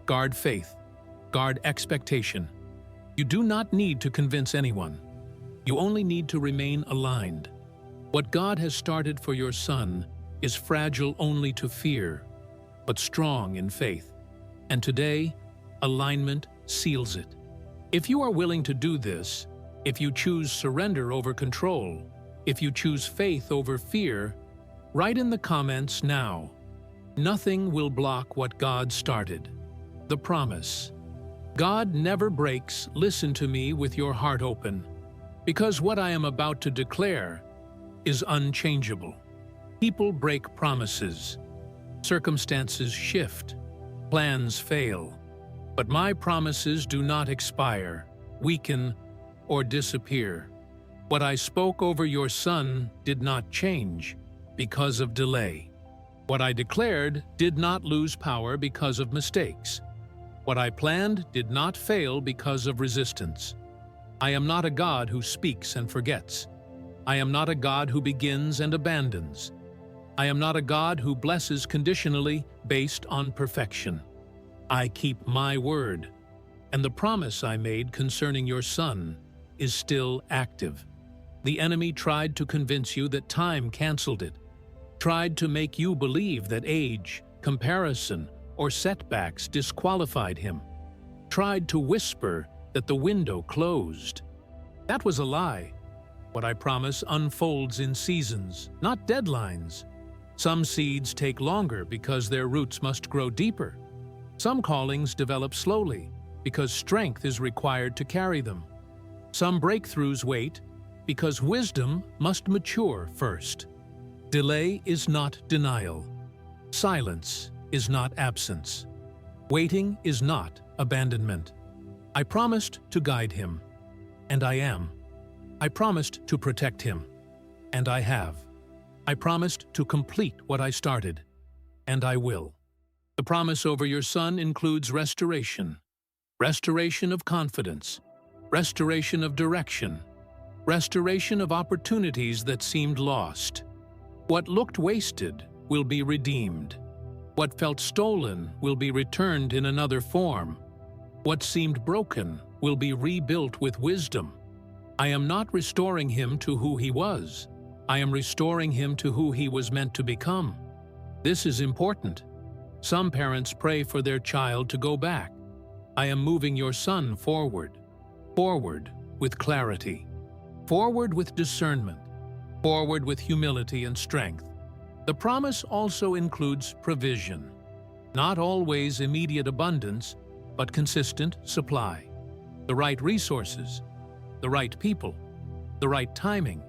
Guard faith. Guard expectation. You do not need to convince anyone. You only need to remain aligned. What God has started for your son is fragile only to fear, but strong in faith. And today, alignment seals it. If you are willing to do this, if you choose surrender over control, if you choose faith over fear, write in the comments now. Nothing will block what God started. The promise. God never breaks. Listen to me with your heart open, because what I am about to declare is unchangeable. People break promises. Circumstances shift. Plans fail. But my promises do not expire, weaken, or disappear. What I spoke over your son did not change because of delay. What I declared did not lose power because of mistakes. What I planned did not fail because of resistance. I am not a God who speaks and forgets. I am not a God who begins and abandons. I am not a God who blesses conditionally based on perfection. I keep my word, and the promise I made concerning your son is still active. The enemy tried to convince you that time canceled it, tried to make you believe that age, comparison, or setbacks disqualified him, tried to whisper that the window closed. That was a lie. What I promise unfolds in seasons, not deadlines. Some seeds take longer because their roots must grow deeper. Some callings develop slowly because strength is required to carry them. Some breakthroughs wait because wisdom must mature first. Delay is not denial. Silence is not absence. Waiting is not abandonment. I promised to guide him, and I am. I promised to protect him, and I have. I promised to complete what I started, and I will. The promise over your son includes restoration. Restoration of confidence. Restoration of direction. Restoration of opportunities that seemed lost. What looked wasted will be redeemed. What felt stolen will be returned in another form. What seemed broken will be rebuilt with wisdom. I am not restoring him to who he was. I am restoring him to who he was meant to become. This is important. Some parents pray for their child to go back. I am moving your son forward. Forward with clarity. Forward with discernment. Forward with humility and strength. The promise also includes provision. Not always immediate abundance, but consistent supply. The right resources. The right people, the right timing.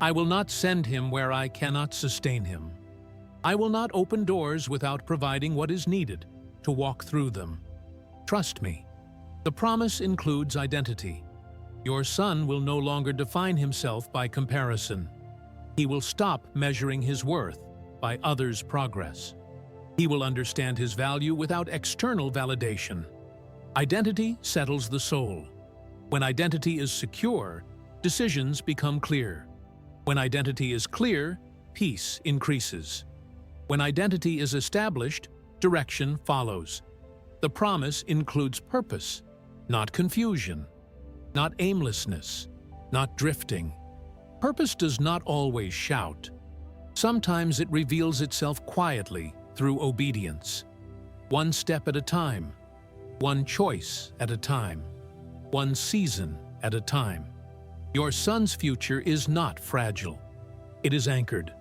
I will not send him where I cannot sustain him. I will not open doors without providing what is needed to walk through them. Trust me. The promise includes identity. Your son will no longer define himself by comparison. He will stop measuring his worth by others' progress. He will understand his value without external validation. Identity settles the soul. When identity is secure, decisions become clear. When identity is clear, peace increases. When identity is established, direction follows. The promise includes purpose, not confusion, not aimlessness, not drifting. Purpose does not always shout. Sometimes it reveals itself quietly through obedience. One step at a time, one choice at a time. One season at a time. Your son's future is not fragile. It is anchored.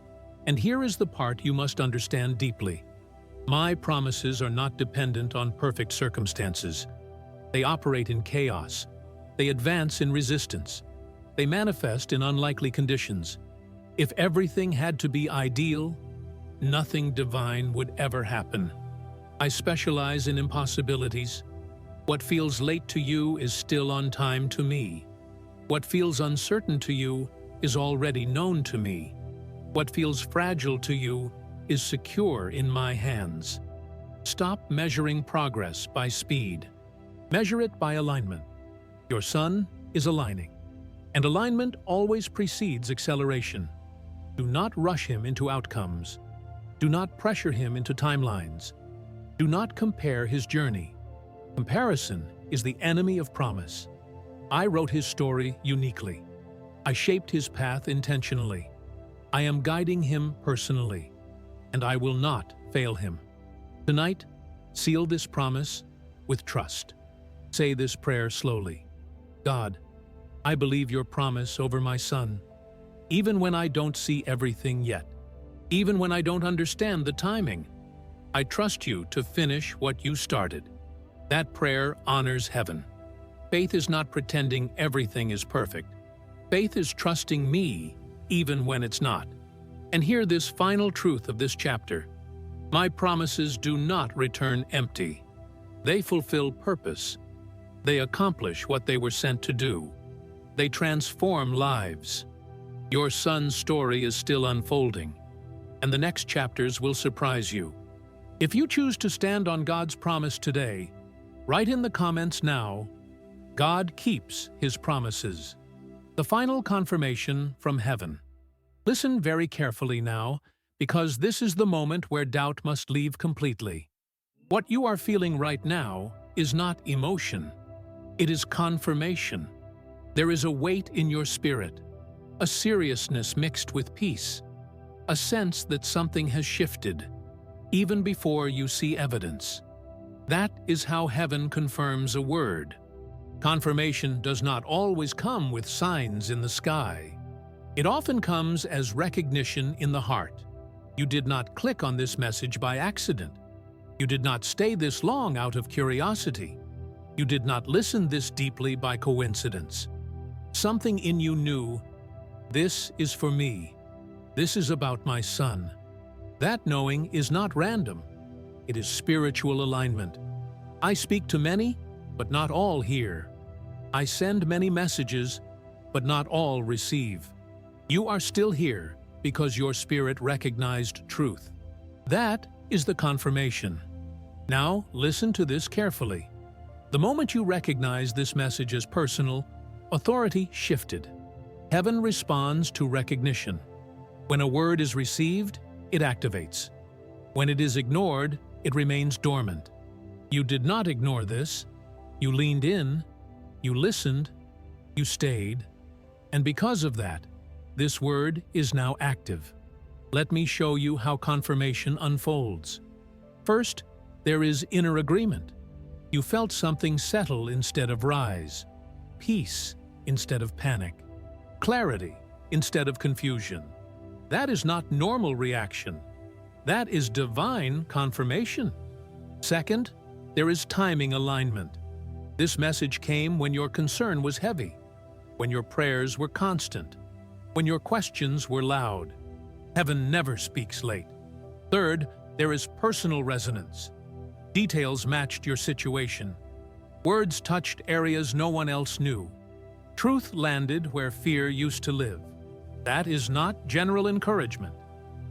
And here is the part you must understand deeply. My promises are not dependent on perfect circumstances. They operate in chaos. They advance in resistance. They manifest in unlikely conditions. If everything had to be ideal, nothing divine would ever happen. I specialize in impossibilities. What feels late to you is still on time to me. What feels uncertain to you is already known to me. What feels fragile to you is secure in my hands. Stop measuring progress by speed. Measure it by alignment. Your son is aligning, and alignment always precedes acceleration. Do not rush him into outcomes. Do not pressure him into timelines. Do not compare his journey. Comparison is the enemy of promise. I wrote his story uniquely. I shaped his path intentionally. I am guiding him personally, and I will not fail him. Tonight, seal this promise with trust. Say this prayer slowly. God, I believe your promise over my son, even when I don't see everything yet, even when I don't understand the timing. I trust you to finish what you started. That prayer honors heaven. Faith is not pretending everything is perfect. Faith is trusting me even when it's not. And hear this final truth of this chapter. My promises do not return empty. They fulfill purpose. They accomplish what they were sent to do. They transform lives. Your son's story is still unfolding, and the next chapters will surprise you. If you choose to stand on God's promise today, write in the comments now, God keeps His promises. The final confirmation from heaven. Listen very carefully now, because this is the moment where doubt must leave completely. What you are feeling right now is not emotion. It is confirmation. There is a weight in your spirit, a seriousness mixed with peace, a sense that something has shifted, even before you see evidence. That is how heaven confirms a word. Confirmation does not always come with signs in the sky. It often comes as recognition in the heart. You did not click on this message by accident. You did not stay this long out of curiosity. You did not listen this deeply by coincidence. Something in you knew, this is for me. This is about my son. That knowing is not random. It is spiritual alignment. I speak to many, but not all hear. I send many messages, but not all receive. You are still here because your spirit recognized truth. That is the confirmation. Now, listen to this carefully. The moment you recognize this message as personal, authority shifted. Heaven responds to recognition. When a word is received, it activates. When it is ignored, it remains dormant. You did not ignore this. You leaned in, you listened, you stayed, and because of that, this word is now active. Let me show you how confirmation unfolds. First, there is inner agreement. You felt something settle instead of rise, peace instead of panic, clarity instead of confusion. That is not normal reaction. That is divine confirmation. Second, there is timing alignment. This message came when your concern was heavy, when your prayers were constant, when your questions were loud. Heaven never speaks late. Third, there is personal resonance. Details matched your situation. Words touched areas no one else knew. Truth landed where fear used to live. That is not general encouragement.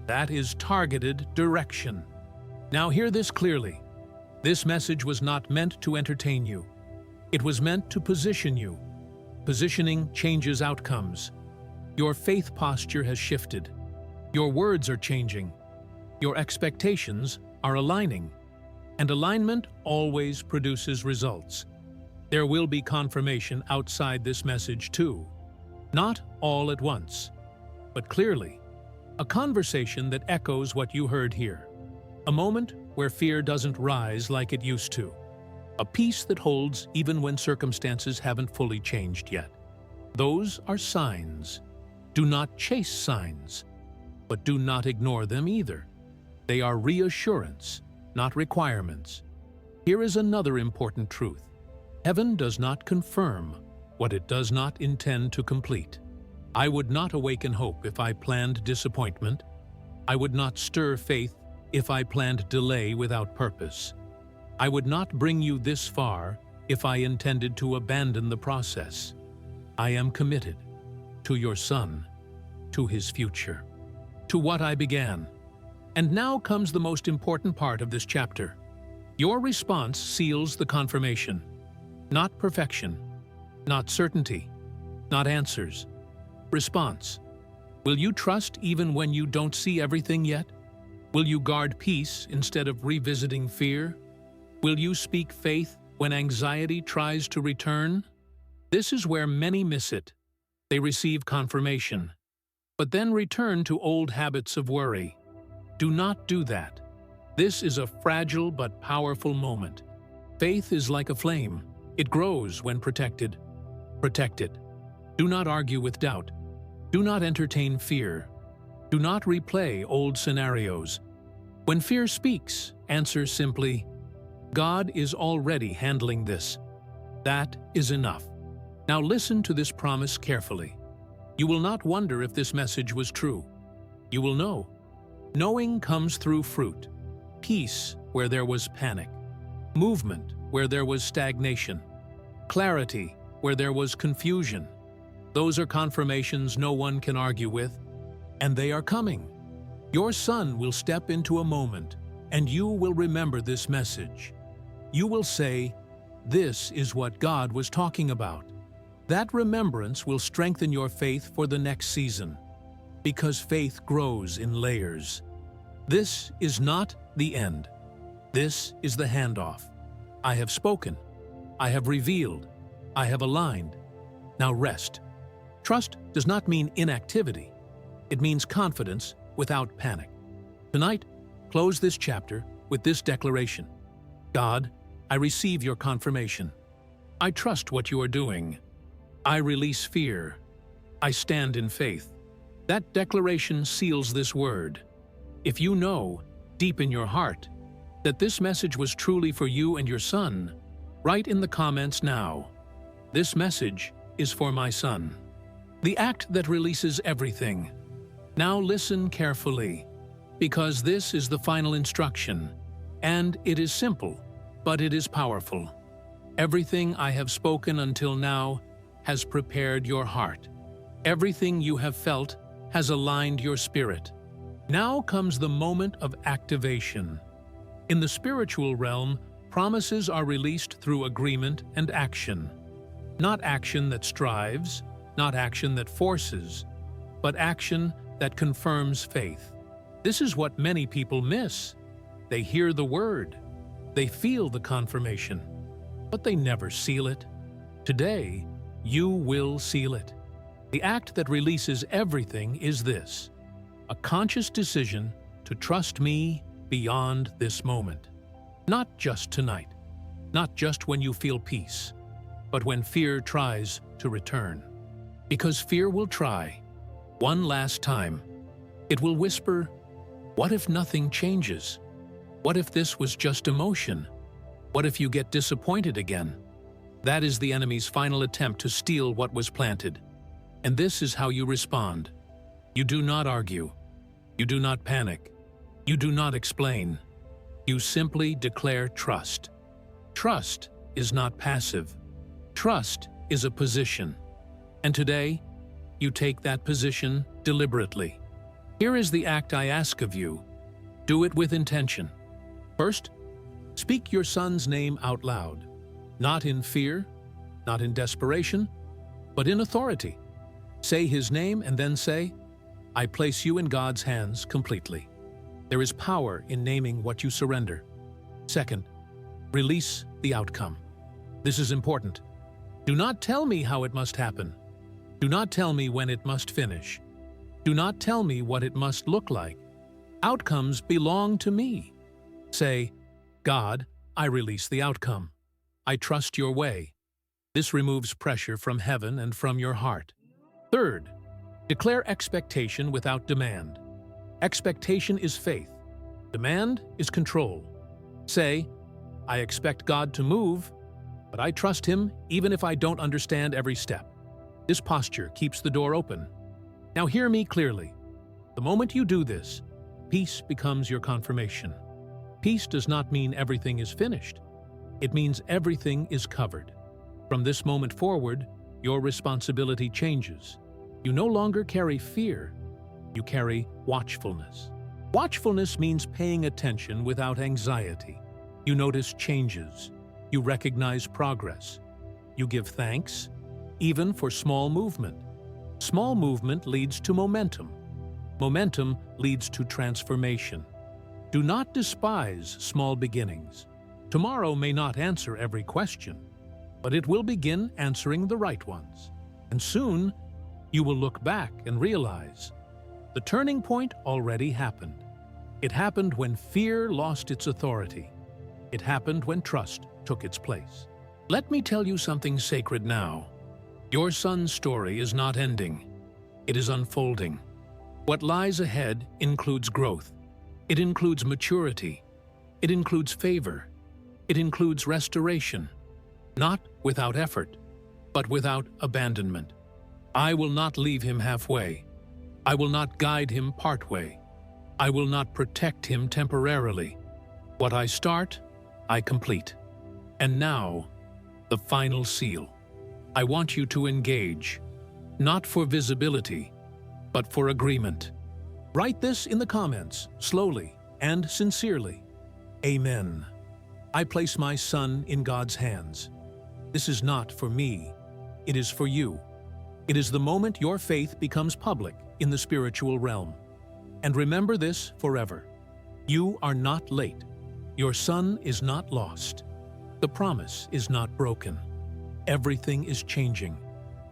That is targeted direction. Now hear this clearly. This message was not meant to entertain you. It was meant to position you. Positioning changes outcomes. Your faith posture has shifted. Your words are changing. Your expectations are aligning. And alignment always produces results. There will be confirmation outside this message too. Not all at once, but clearly. A conversation that echoes what you heard here. A moment where fear doesn't rise like it used to. A peace that holds even when circumstances haven't fully changed yet. Those are signs. Do not chase signs, but do not ignore them either. They are reassurance, not requirements. Here is another important truth. Heaven does not confirm what it does not intend to complete. I would not awaken hope if I planned disappointment. I would not stir faith if I planned delay without purpose. I would not bring you this far if I intended to abandon the process. I am committed to your son, to his future, to what I began. And now comes the most important part of this chapter. Your response seals the confirmation. Not perfection, not certainty, not answers. Response. Will you trust even when you don't see everything yet? Will you guard peace instead of revisiting fear? Will you speak faith when anxiety tries to return? This is where many miss it. They receive confirmation, but then return to old habits of worry. Do not do that. This is a fragile but powerful moment. Faith is like a flame. It grows when protected. Protect it. Do not argue with doubt. Do not entertain fear. Do not replay old scenarios. When fear speaks, answer simply, God is already handling this. That is enough. Now listen to this promise carefully. You will not wonder if this message was true. You will know. Knowing comes through fruit. Peace where there was panic. Movement where there was stagnation. Clarity where there was confusion. Those are confirmations no one can argue with, and they are coming. Your son will step into a moment, and you will remember this message. You will say, "This is what God was talking about." That remembrance will strengthen your faith for the next season, because faith grows in layers. This is not the end. This is the handoff. I have spoken. I have revealed. I have aligned. Now rest. Trust does not mean inactivity. It means confidence without panic. Tonight, close this chapter with this declaration. God, I receive your confirmation. I trust what you are doing. I release fear. I stand in faith. That declaration seals this word. If you know, deep in your heart, that this message was truly for you and your son, write in the comments now, "This message is for my son." The act that releases everything. Now listen carefully, because this is the final instruction, and it is simple, but it is powerful. Everything I have spoken until now has prepared your heart. Everything you have felt has aligned your spirit. Now comes the moment of activation. In the spiritual realm, promises are released through agreement and action. Not action that strives, not action that forces, but action that confirms faith. This is what many people miss. They hear the word, they feel the confirmation, but they never seal it. Today, you will seal it. The act that releases everything is this: a conscious decision to trust me beyond this moment. Not just tonight, not just when you feel peace, but when fear tries to return. Because fear will try, one last time. It will whisper, "What if nothing changes? What if this was just emotion? What if you get disappointed again?" That is the enemy's final attempt to steal what was planted. And this is how you respond. You do not argue. You do not panic. You do not explain. You simply declare trust. Trust is not passive. Trust is a position. And today, you take that position deliberately. Here is the act I ask of you. Do it with intention. First, speak your son's name out loud. Not in fear, not in desperation, but in authority. Say his name and then say, "I place you in God's hands completely." There is power in naming what you surrender. Second, release the outcome. This is important. Do not tell me how it must happen. Do not tell me when it must finish. Do not tell me what it must look like. Outcomes belong to me. Say, "God, I release the outcome. I trust your way." This removes pressure from heaven and from your heart. Third, declare expectation without demand. Expectation is faith. Demand is control. Say, "I expect God to move, but I trust Him even if I don't understand every step." This posture keeps the door open. Now hear me clearly. The moment you do this, peace becomes your confirmation. Peace does not mean everything is finished. It means everything is covered. From this moment forward, your responsibility changes. You no longer carry fear. You carry watchfulness. Watchfulness means paying attention without anxiety. You notice changes. You recognize progress. You give thanks, even for small movement. Small movement leads to momentum. Momentum leads to transformation. Do not despise small beginnings. Tomorrow may not answer every question, but it will begin answering the right ones. And soon, you will look back and realize the turning point already happened. It happened when fear lost its authority. It happened when trust took its place. Let me tell you something sacred now. Your son's story is not ending. It is unfolding. What lies ahead includes growth. It includes maturity. It includes favor. It includes restoration. Not without effort, but without abandonment. I will not leave him halfway. I will not guide him partway. I will not protect him temporarily. What I start, I complete. And now, the final seal. I want you to engage, not for visibility, but for agreement. Write this in the comments, slowly and sincerely. Amen. I place my son in God's hands. This is not for me. it is for you. It is the moment your faith becomes public in the spiritual realm. And remember this forever. You are not late. Your son is not lost. The promise is not broken. Everything is changing,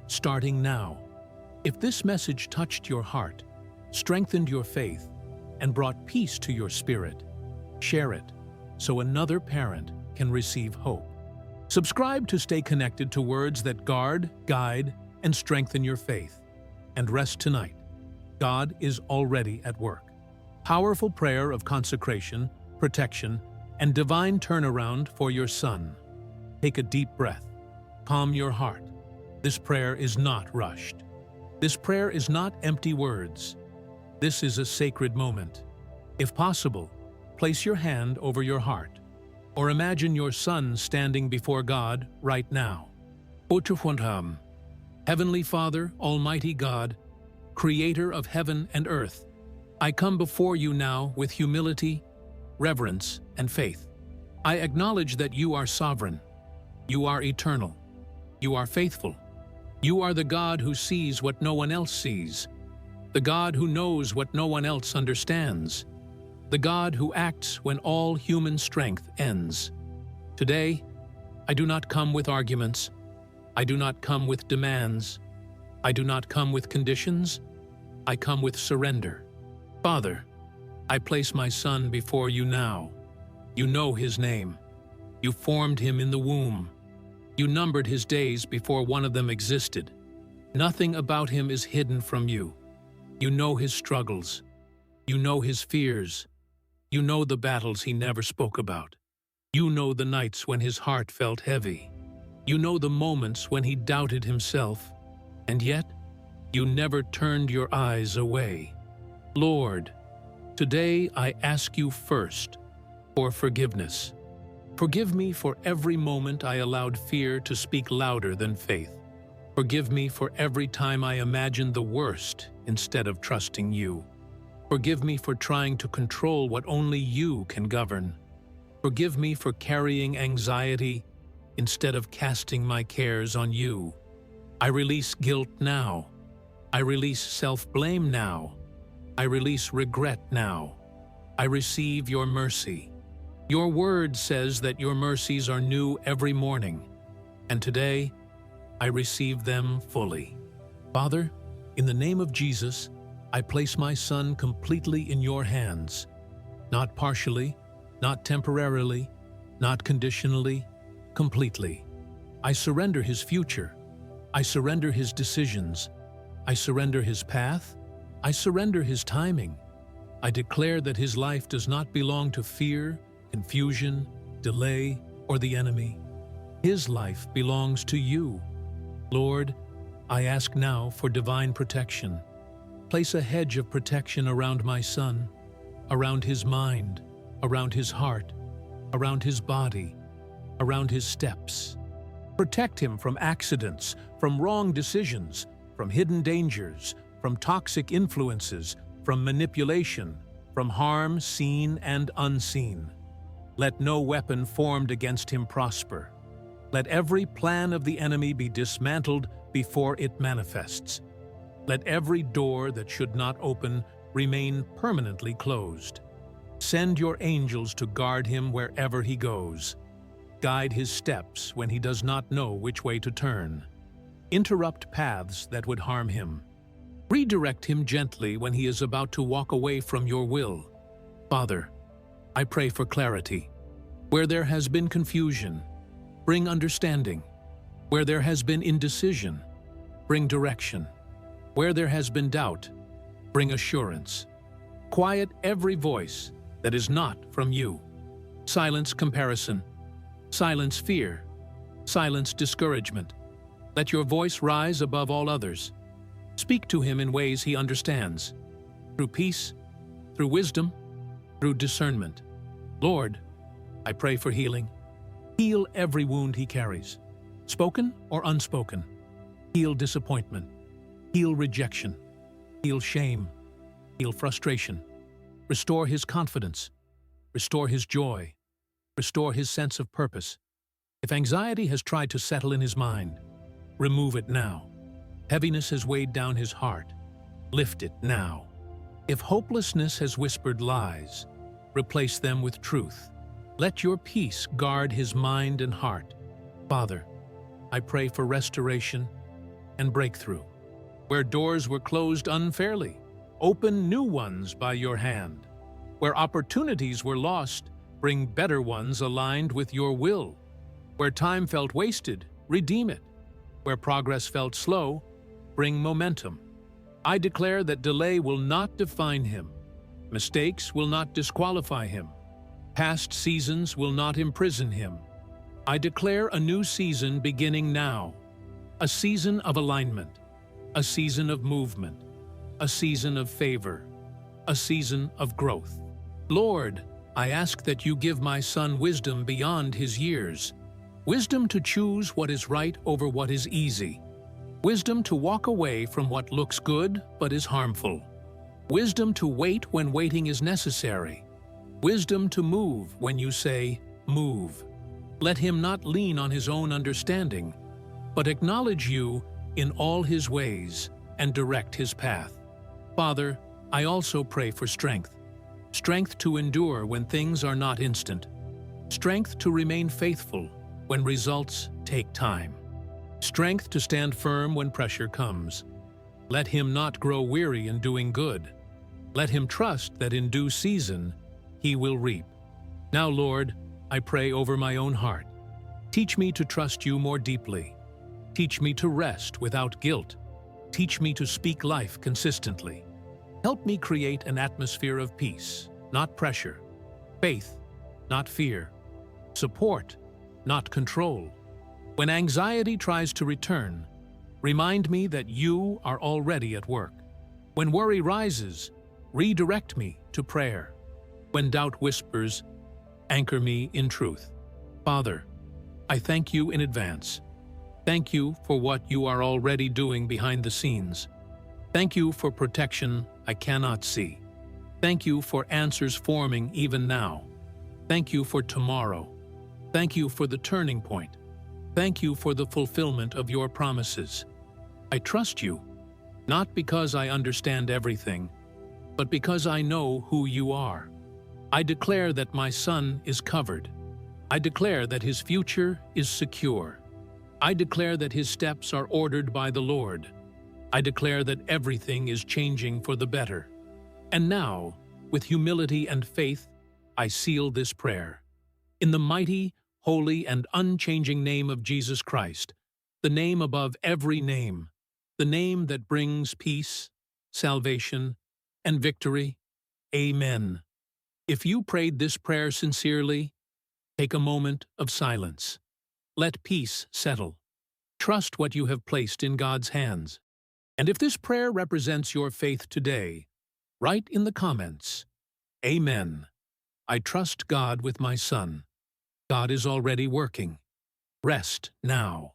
starting now. If this message touched your heart, strengthened your faith, and brought peace to your spirit, share it so another parent can receive hope. Subscribe to stay connected to words that guard, guide, and strengthen your faith. And rest tonight. God is already at work. Powerful prayer of consecration, protection, and divine turnaround for your son. Take a deep breath. Calm your heart. This prayer is not rushed. This prayer is not empty words. This is a sacred moment. If possible, place your hand over your heart, or imagine your son standing before God right now. Otterfondham, Heavenly Father, Almighty God, Creator of heaven and earth, I come before you now with humility, reverence, and faith. I acknowledge that you are sovereign. You are eternal. You are faithful. You are the God who sees what no one else sees, the God who knows what no one else understands, the God who acts when all human strength ends. Today, I do not come with arguments. I do not come with demands. I do not come with conditions. I come with surrender. Father, I place my son before you now. You know his name. You formed him in the womb. You numbered his days before one of them existed. Nothing about him is hidden from you. You know his struggles. You know his fears. You know the battles he never spoke about. You know the nights when his heart felt heavy. You know the moments when he doubted himself, and yet you never turned your eyes away. Lord, today I ask you first for forgiveness. Forgive me for every moment I allowed fear to speak louder than faith. Forgive me for every time I imagined the worst instead of trusting you. Forgive me for trying to control what only you can govern. Forgive me for carrying anxiety instead of casting my cares on you. I release guilt now. I release self-blame now. I release regret now. I receive your mercy. Your word says that your mercies are new every morning, and today I receive them fully. Father, in the name of Jesus, I place my son completely in your hands, not partially, not temporarily, not conditionally, completely. I surrender his future. I surrender his decisions. I surrender his path. I surrender his timing. I declare that his life does not belong to fear, confusion, delay, or the enemy. His life belongs to you. Lord, I ask now for divine protection. Place a hedge of protection around my son, around his mind, around his heart, around his body, around his steps. Protect him from accidents, from wrong decisions, from hidden dangers, from toxic influences, from manipulation, from harm seen and unseen. Let no weapon formed against him prosper. Let every plan of the enemy be dismantled before it manifests. Let every door that should not open remain permanently closed. Send your angels to guard him wherever he goes. Guide his steps when he does not know which way to turn. Interrupt paths that would harm him. Redirect him gently when he is about to walk away from your will. Father, I pray for clarity. Where there has been confusion, bring understanding. Where there has been indecision, bring direction. Where there has been doubt, bring assurance. Quiet every voice that is not from you. Silence comparison. Silence fear. Silence discouragement. Let your voice rise above all others. Speak to him in ways he understands, through peace, through wisdom, through discernment. Lord, I pray for healing. Heal every wound he carries, spoken or unspoken. Heal disappointment. Heal rejection. Heal shame. Heal frustration. Restore his confidence. Restore his joy. Restore his sense of purpose. If anxiety has tried to settle in his mind, Remove it now. Heaviness has weighed down his heart. Lift it now. If hopelessness has whispered lies, replace them with truth. Let your peace guard his mind and heart. Father, I pray for restoration and breakthrough. Where doors were closed unfairly, open new ones by your hand. Where opportunities were lost, bring better ones aligned with your will. Where time felt wasted, redeem it. Where progress felt slow, bring momentum. I declare that delay will not define him. Mistakes will not disqualify him. Past seasons will not imprison him. I declare a new season beginning now. A season of alignment. A season of movement. A season of favor. A season of growth. Lord, I ask that you give my son wisdom beyond his years. Wisdom to choose what is right over what is easy. Wisdom to walk away from what looks good but is harmful. Wisdom to wait when waiting is necessary. Wisdom to move when you say, move. Let him not lean on his own understanding, but acknowledge you in all his ways and direct his path. Father, I also pray for strength. Strength to endure when things are not instant. Strength to remain faithful when results take time. Strength to stand firm when pressure comes. Let him not grow weary in doing good. Let him trust that in due season he will reap. Now, Lord, I pray over my own heart. Teach me to trust you more deeply. Teach me to rest without guilt. Teach me to speak life consistently. Help me create an atmosphere of peace, not pressure. Faith, not fear. Support, not control. When anxiety tries to return, remind me that you are already at work. When worry rises, redirect me to prayer. When doubt whispers, anchor me in truth. Father, I thank you in advance. Thank you for what you are already doing behind the scenes. Thank you for protection I cannot see. Thank you for answers forming even now. Thank you for tomorrow. Thank you for the turning point. Thank you for the fulfillment of your promises. I trust you, not because I understand everything, but because I know who you are. I declare that my son is covered. I declare that his future is secure. I declare that his steps are ordered by the Lord. I declare that everything is changing for the better. And now, with humility and faith, I seal this prayer. In the mighty, holy, and unchanging name of Jesus Christ, the name above every name, the name that brings peace, salvation, and victory. Amen. If you prayed this prayer sincerely, take a moment of silence. Let peace settle. Trust what you have placed in God's hands. And if this prayer represents your faith today, write in the comments, Amen. I trust God with my son. God is already working. Rest now.